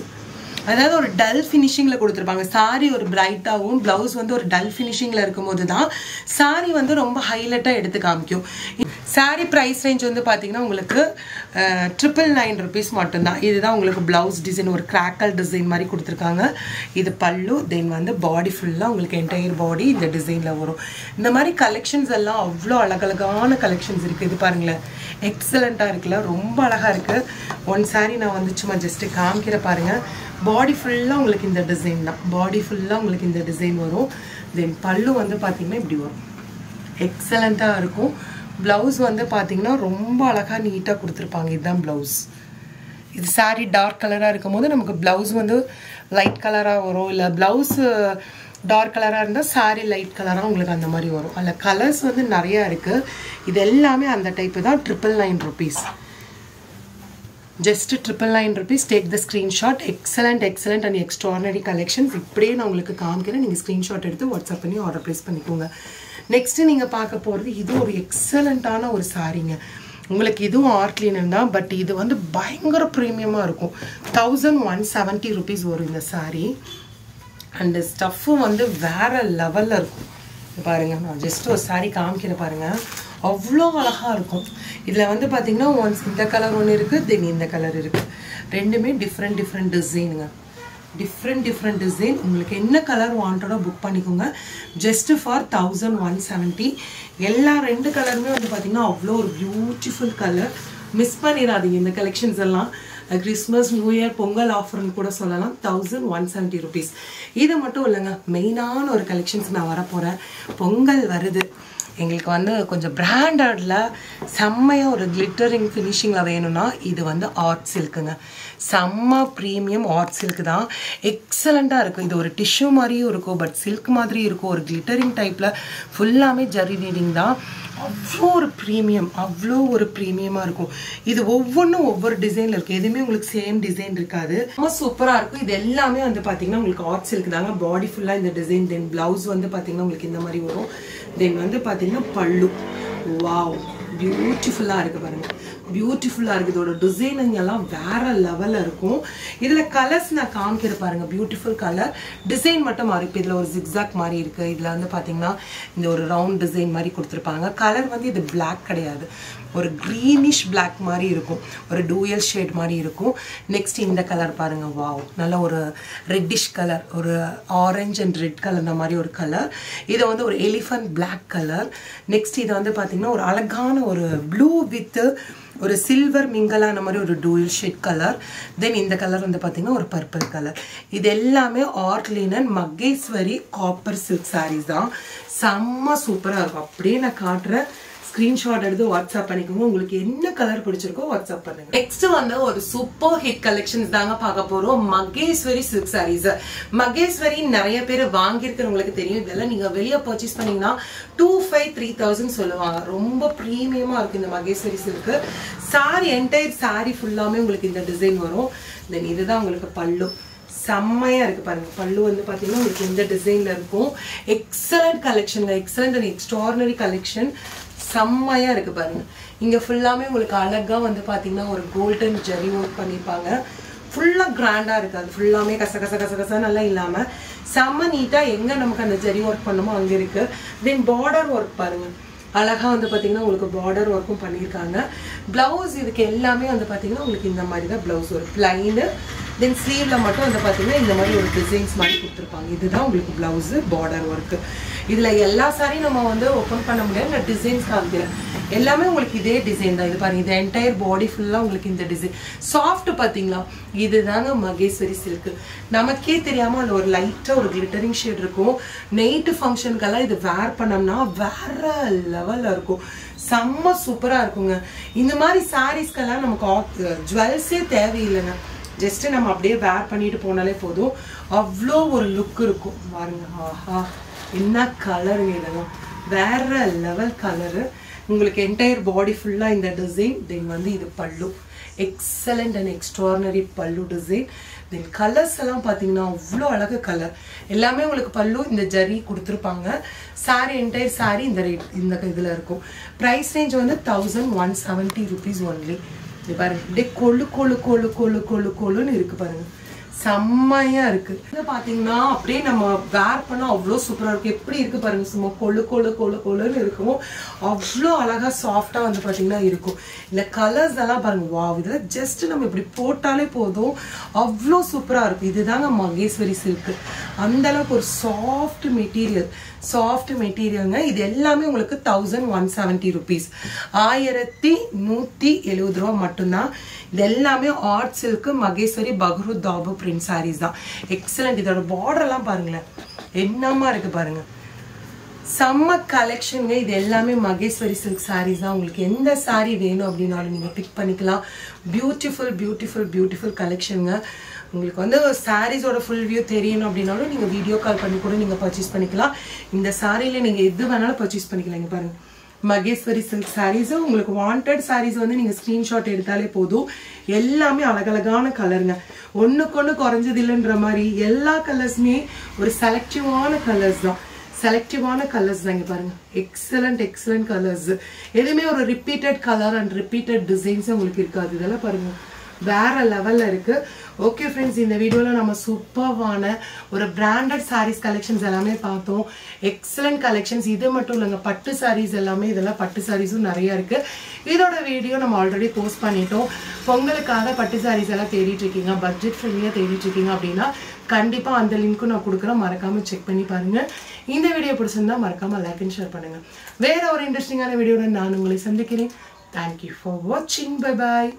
அதாவது ஒரு டல் ஃபினிஷிங்கில் கொடுத்துருப்பாங்க. சாரி ஒரு பிரைட்டாகவும் பிளவுஸ் வந்து ஒரு டல் ஃபினிஷிங்கில் இருக்கும்போது தான் சாரி வந்து ரொம்ப ஹைலைட்டாக எடுத்து காமிக்கும். சாரி ப்ரைஸ் ரேஞ்ச் வந்து பார்த்தீங்கன்னா உங்களுக்கு 999 rupees மட்டும்தான். இதுதான் உங்களுக்கு பிளவுஸ் டிசைன், ஒரு கிராக்கல் டிசைன் மாதிரி கொடுத்துருக்காங்க. இது பல்லு. தென் வந்து பாடி ஃபுல்லாக உங்களுக்கு என்டையர் பாடி இந்த டிசைனில் வரும். இந்த மாதிரி கலெக்ஷன்ஸ் எல்லாம் அவ்வளோ அழகழகான கலெக்ஷன்ஸ் இருக்குது. இது பாருங்களேன், எக்ஸலண்ட்டாக இருக்குல்ல, ரொம்ப அழகாக இருக்குது. ஒன் சாரி நான் வந்து சும்மா ஜஸ்ட்டு காமிக்கிற பாருங்கள். பாடி ஃபுல்லாக உங்களுக்கு இந்த டிசைன் தான். பாடி ஃபுல்லாக உங்களுக்கு இந்த டிசைன் வரும். தென் பல்லு வந்து பார்த்தீங்கன்னா இப்படி வரும். எக்ஸலண்ட்டாக இருக்கும். ப்ளவுஸ் வந்து பார்த்தீங்கன்னா ரொம்ப அழகாக நீட்டாக கொடுத்துருப்பாங்க. இதுதான் ப்ளவுஸ். இது சாரீ டார்க் கலராக இருக்கும் போது நமக்கு ப்ளவுஸ் வந்து லைட் கலராக வரும். இல்லை ப்ளவுஸு டார்க் கலராக இருந்தால் சாரீ லைட் கலராக உங்களுக்கு அந்த மாதிரி வரும். அதில் கலர்ஸ் வந்து நிறையா இருக்குது. இது எல்லாமே அந்த டைப்பு தான். 999 rupees. just 999 rupees. Take the screenshot. Excellent and extraordinary collections. இப்படியே நான் உங்களுக்கு காமிக்கிறேன். நீங்கள் ஸ்க்ரீன்ஷாட் எடுத்து வாட்ஸ்அப் பண்ணி ஆர்டர் ப்ளேஸ் பண்ணிக்கோங்க. நெக்ஸ்ட் நீங்கள் பார்க்க போகிறது இது ஒரு எக்ஸலண்ட்டான ஒரு சாரீங்க. உங்களுக்கு இதுவும் ஆர்ட் லினன் தான். பட் இது வந்து பயங்கர ப்ரீமியமாக இருக்கும். 1170 rupees வரும் இந்த சாரீ. அண்ட் ஸ்டஃப்பும் வந்து வேறு லெவலில் இருக்கும். பாருங்கள், நான் ஜஸ்ட் ஒரு சாரீ காமிக்கிறேன் பாருங்கள். அவ்வளோ அழகாக இருக்கும். இதில் வந்து பார்த்தீங்கன்னா ஒன்ஸ் இந்த கலர் ஒன்று இருக்குது, தென் இந்த கலர் இருக்குது. ரெண்டுமே டிஃப்ரெண்ட் டிசைனுங்க. Different design. உங்களுக்கு என்ன கலர் வாண்டடோ புக் பண்ணிக்கோங்க. Just for 1170. எல்லா ரெண்டு கலருமே வந்து பார்த்தீங்கன்னா அவ்வளோ ஒரு பியூட்டிஃபுல் கலர். மிஸ் பண்ணிடாதீங்க இந்த கலெக்ஷன்ஸ் எல்லாம். கிறிஸ்மஸ், நியூ இயர், பொங்கல் ஆஃபர்னு கூட சொல்லலாம். 1170 rupees. இது மட்டும் இல்லைங்க, மெயினான ஒரு கலெக்ஷன்ஸ் நான் வரப்போகிறேன். பொங்கல் வருது. எங்களுக்கு வந்து கொஞ்சம் பிராண்டடில் செம்மையாக ஒரு கிளிட்டரிங் ஃபினிஷிங்கில் வேணும்னா இது வந்து ஆர்ட் சில்க்குங்க. செம்ம ப்ரீமியம் ஆர்ட் சில்க் தான். எக்ஸலண்ட்டாக இருக்கும். இது ஒரு டிஷ்யூ மாதிரியும் இருக்கும், பட் சில்க் மாதிரி இருக்கும். ஒரு கிளிட்டரிங் டைப்பில் ஃபுல்லாமே ஜரி வீடிங் தான். அவ்வளோ ஒரு ப்ரீமியமாக இருக்கும். இது ஒவ்வொன்றும் ஒவ்வொரு டிசைனில் இருக்கும். எதுவுமே உங்களுக்கு சேம் டிசைன் இருக்காது. ரொம்ப சூப்பராக இருக்கும். இது எல்லாமே வந்து பார்த்தீங்கன்னா உங்களுக்கு ஆர்ட் சில்க் தாங்க. பாடி ஃபுல்லாக இந்த டிசைன். தென் பிளவுஸ் வந்து பார்த்தீங்கன்னா உங்களுக்கு இந்த மாதிரி வரும். தென் வந்து பார்த்தீங்கன்னா பல்லு. வாவ், பியூட்டிஃபுல்லாக இருக்குது பாருங்கள். பியூட்டிஃபுல்லாக இருக்குது. இதோட டிசைனிங் எல்லாம் வேறு லெவலில் இருக்கும். இதில் கலர்ஸ் நான் காமிக்கிற பாருங்கள். Beautiful colour. டிசைன் மட்டும் மாறி. இப்போ இதில் ஒரு ஜிக்ஸாக் மாதிரி இருக்குது. இதில் வந்து பார்த்தீங்கன்னா இந்த ஒரு ரவுண்ட் டிசைன் மாதிரி கொடுத்துருப்பாங்க. கலர் வந்து இது பிளாக் கிடையாது, ஒரு க்ரீனிஷ் பிளாக் மாதிரி இருக்கும். ஒரு டூயல் ஷேட் மாதிரி இருக்கும். நெக்ஸ்ட் இந்த கலர் பாருங்கள். வாவ், நல்ல ஒரு ரெட்டிஷ் கலர், ஒரு ஆரஞ்ச் அண்ட் ரெட் கலர் மாதிரி ஒரு கலர். இது வந்து ஒரு எலிஃபண்ட் பிளாக் கலர். நெக்ஸ்ட் இது வந்து பார்த்தீங்கன்னா ஒரு அழகான ஒரு ப்ளூ வித் ஒரு சில்வர் மிங்கலான மாதிரி ஒரு டூயல் ஷேட் கலர். தென் இந்த கலர் வந்து பார்த்தீங்கன்னா ஒரு பர்பிள் கலர். இது எல்லாமே art linen Maheshwari copper silk saris தான். செம்ம சூப்பராக இருக்கும். அப்படியே நான் காட்டுறேன். ஸ்க்ரீன்ஷாட் எடுத்து வாட்ஸ்அப் பண்ணிக்கோங்க. உங்களுக்கு என்ன கலர் பிடிச்சிருக்கோ வாட்ஸ்அப் பண்ணுங்க. நெக்ஸ்ட் வந்து ஒரு சூப்பர் ஹிட் கலெக்ஷன்ஸ் தாங்க பார்க்க போறோம். மகேஸ்வரி சில்க் சாரீஸ். மகேஸ்வரி நிறைய பேர் வாங்கியிருக்கிறவங்களுக்கு தெரியும். இதெல்லாம் நீங்க வெளியே பர்ச்சேஸ் பண்ணீங்கன்னா 2500-3000 சொல்லுவாங்க. ரொம்ப ப்ரீமியமா இருக்கு இந்த Maheswari silk sorry. Entire sorry ஃபுல்லாமே உங்களுக்கு இந்த டிசைன் வரும். தென் இதுதான் உங்களுக்கு பல்லு. செம்மையா இருக்கு பாருங்க. பல்லு வந்து பாத்தீங்கன்னா உங்களுக்கு இந்த டிசைன்ல இருக்கும். Excellent collection, excellent and extraordinary collection. செம்மையா இருக்கு பாருங்க. இங்க ஃபுல்லாமே உங்களுக்கு அழகா வந்து பாத்தீங்கன்னா ஒரு கோல்டன் ஜெரி ஒர்க் பண்ணிருப்பாங்க. ஃபுல்லா கிராண்டா இருக்கு. அது ஃபுல்லாமே கச நல்லா இல்லாம செம்ம நீட்டா எங்க நமக்கு அந்த ஜெரி ஒர்க் பண்ணுமோ அங்க இருக்கு. தென் பார்டர் ஒர்க் பாருங்க. அழகா வந்து பாத்தீங்கன்னா உங்களுக்கு பார்டர் ஒர்க்கும் பண்ணியிருக்காங்க. பிளவுஸ் இதுக்கு எல்லாமே வந்து பாத்தீங்கன்னா உங்களுக்கு இந்த மாதிரி தான் பிளவுஸ். ஒரு பிளைனு தென் ஸ்லீவ்ல மட்டும் வந்து பார்த்தீங்கன்னா இந்த மாதிரி ஒரு டிசைன்ஸ் மாதிரி கொடுத்துருப்பாங்க. இதுதான் உங்களுக்கு பிளவுஸு, பார்டர் ஒர்க்கு. இதுல எல்லா சாரியும் நம்ம வந்து ஓப்பன் பண்ண முடியாது, நான் டிசைன்ஸ் காமிக்கிறேன். எல்லாமே உங்களுக்கு இதே டிசைன் தான். இது பாருங்க, இது என்டையர் பாடி ஃபுல்லா உங்களுக்கு இந்த டிசைன். சாஃப்ட் பாத்தீங்களா, இதுதாங்க மகேஸ்வரி சில்க். நமக்கே தெரியாம அதுல ஒரு லைட்டா ஒரு கிளிட்டரிங் ஷேட் இருக்கும். நைட் ஃபங்க்ஷனுக்கெல்லாம் இது வேர் பண்ணோம்னா வேற லெவல்ல இருக்கும், செம்ம சூப்பரா இருக்குங்க. இந்த மாதிரி சாரீஸ்க்கெல்லாம் நமக்கு ஜுவல்ஸே தேவையில்லைங்க, ஜஸ்ட் நம்ம அப்படியே வேர் பண்ணிட்டு போனாலே போதும், அவ்வளோ ஒரு லுக் இருக்கும் பாருங்க. ஆஹா, என்ன கலருங்க, இதெல்லாம் வேற லெவல் கலரு. உங்களுக்கு என்டையர் பாடி ஃபுல்லா இந்த டிசைன். தென் வந்து இது பல்லு, எக்ஸலண்ட் அண்ட் எக்ஸ்ட்ரானரி பல்லு டிசைன். தென் கலர்ஸ் எல்லாம் பார்த்தீங்கன்னா அவ்வளோ அழகு கலர். எல்லாமே உங்களுக்கு பல்லு இந்த ஜரி கொடுத்துருப்பாங்க. சாரி என்டையர் சாரி இந்த ரேட் இந்த இதில் இருக்கும். ப்ரைஸ் ரேஞ்ச் வந்து 1170 rupees ஒன்லி. இது பாருங்க, அப்படியே கொழு கொழு கொழு கொழு கொழு கொழுன்னு இருக்கு பாருங்க, செம்மையா இருக்கு. இது பாத்தீங்கன்னா அப்படியே நம்ம வேர் பண்ணா அவ்வளோ சூப்பரா இருக்கு. எப்படி இருக்கு பாருங்க, சும்மா கொழு கொழு கொழு கொழுன்னு இருக்கும், அவ்வளோ அழகா சாஃப்டா வந்து பாத்தீங்கன்னா இருக்கும். இல்ல கலர்ஸ் எல்லாம் பாருங்க, வாவ், இதுல ஜஸ்ட் நம்ம இப்படி போட்டாலே போதும், அவ்வளோ சூப்பரா இருக்கும். இதுதாங்க மகேஸ்வரி சில்க். அந்த அளவுக்கு ஒரு சாஃப்ட் மெட்டீரியல், சாஃப்ட் மெட்டீரியல்ங்க. இது எல்லாமே உங்களுக்கு 1170 rupees, 1170 ரூபா மட்டும்தான். இது எல்லாமே art silk Maheshwari Bagru dabu print sarees தான். எக்ஸலண்ட். இதோட பார்டர் எல்லாம் பாருங்களேன், என்னமா இருக்கு பாருங்க, செம்ம கலெக்ஷனுங்க. இது எல்லாமே மகேஸ்வரி சில்க் சாரீஸ் தான். உங்களுக்கு எந்த சாரீ வேணும் அப்படின்னாலும் நீங்க பிக் பண்ணிக்கலாம். பியூட்டிஃபுல் பியூட்டிஃபுல் பியூட்டிஃபுல் கலெக்ஷனுங்க. உங்களுக்கு வந்து சாரீஸோட ஃபுல் வியூ தெரியணும் அப்படின்னாலும் நீங்க வீடியோ கால் பண்ணி கூட நீங்க பர்ச்சேஸ் பண்ணிக்கலாம். இந்த சாரியில நீங்க எது வேணாலும் பர்ச்சேஸ் பண்ணிக்கலாம். இங்க பாருங்க, மகேஸ்வரி சில்க் சாரீஸ். உங்களுக்கு வாண்டட் சாரீஸ் வந்து நீங்க ஸ்கிரீன்ஷாட் எடுத்தாலே போதும். எல்லாமே அழகழகான கலருங்க, ஒண்ணுக்கு ஒண்ணு குறைஞ்சது இல்லைன்ற மாதிரி எல்லா கலர்ஸுமே ஒரு செலக்டிவான கலர்ஸ் தான். செலக்டிவான கலர்ஸ் தான். இங்க பாருங்க, எக்ஸலண்ட் எக்ஸலண்ட் கலர்ஸ். எதுவுமே ஒரு repeated colour and repeated designs உங்களுக்கு இருக்காது. இதெல்லாம் பாருங்க, வேற லெவல்ல இருக்கு. ஓகே ஃப்ரெண்ட்ஸ், இந்த வீடியோல நம்ம சூப்பர்வான ஒரு பிராண்டட் சாரீஸ் கலெக்ஷன்ஸ் எல்லாமே பார்த்தோம். Excellent collections. இது மட்டும் இல்லைங்க, பட்டு சாரீஸ் எல்லாமே, இதெல்லாம் பட்டு சாரீஸும் நிறைய இருக்கு. இதோட வீடியோ நம்ம ஆல்ரெடி போஸ்ட் பண்ணிட்டோம். பொங்கலுக்காக பட்டு சாரீஸ் எல்லாம் தேடிட்டு இருக்கீங்க, பட்ஜெட் ஃப்ரெண்ட்லியா தேடிட்டு இருக்கீங்க அப்படின்னா கண்டிப்பா அந்த லிங்க்கும் நான் கொடுக்குறேன், மறக்காம செக் பண்ணி பாருங்க. இந்த வீடியோ பிடிச்சிருந்தா மறக்காம லைக் அண்ட் ஷேர் பண்ணுங்க. வேற ஒரு இன்ட்ரெஸ்டிங்கான வீடியோட நான் உங்களை சந்திக்கிறேன். தேங்க்யூ ஃபார் வாட்சிங். Bye bye.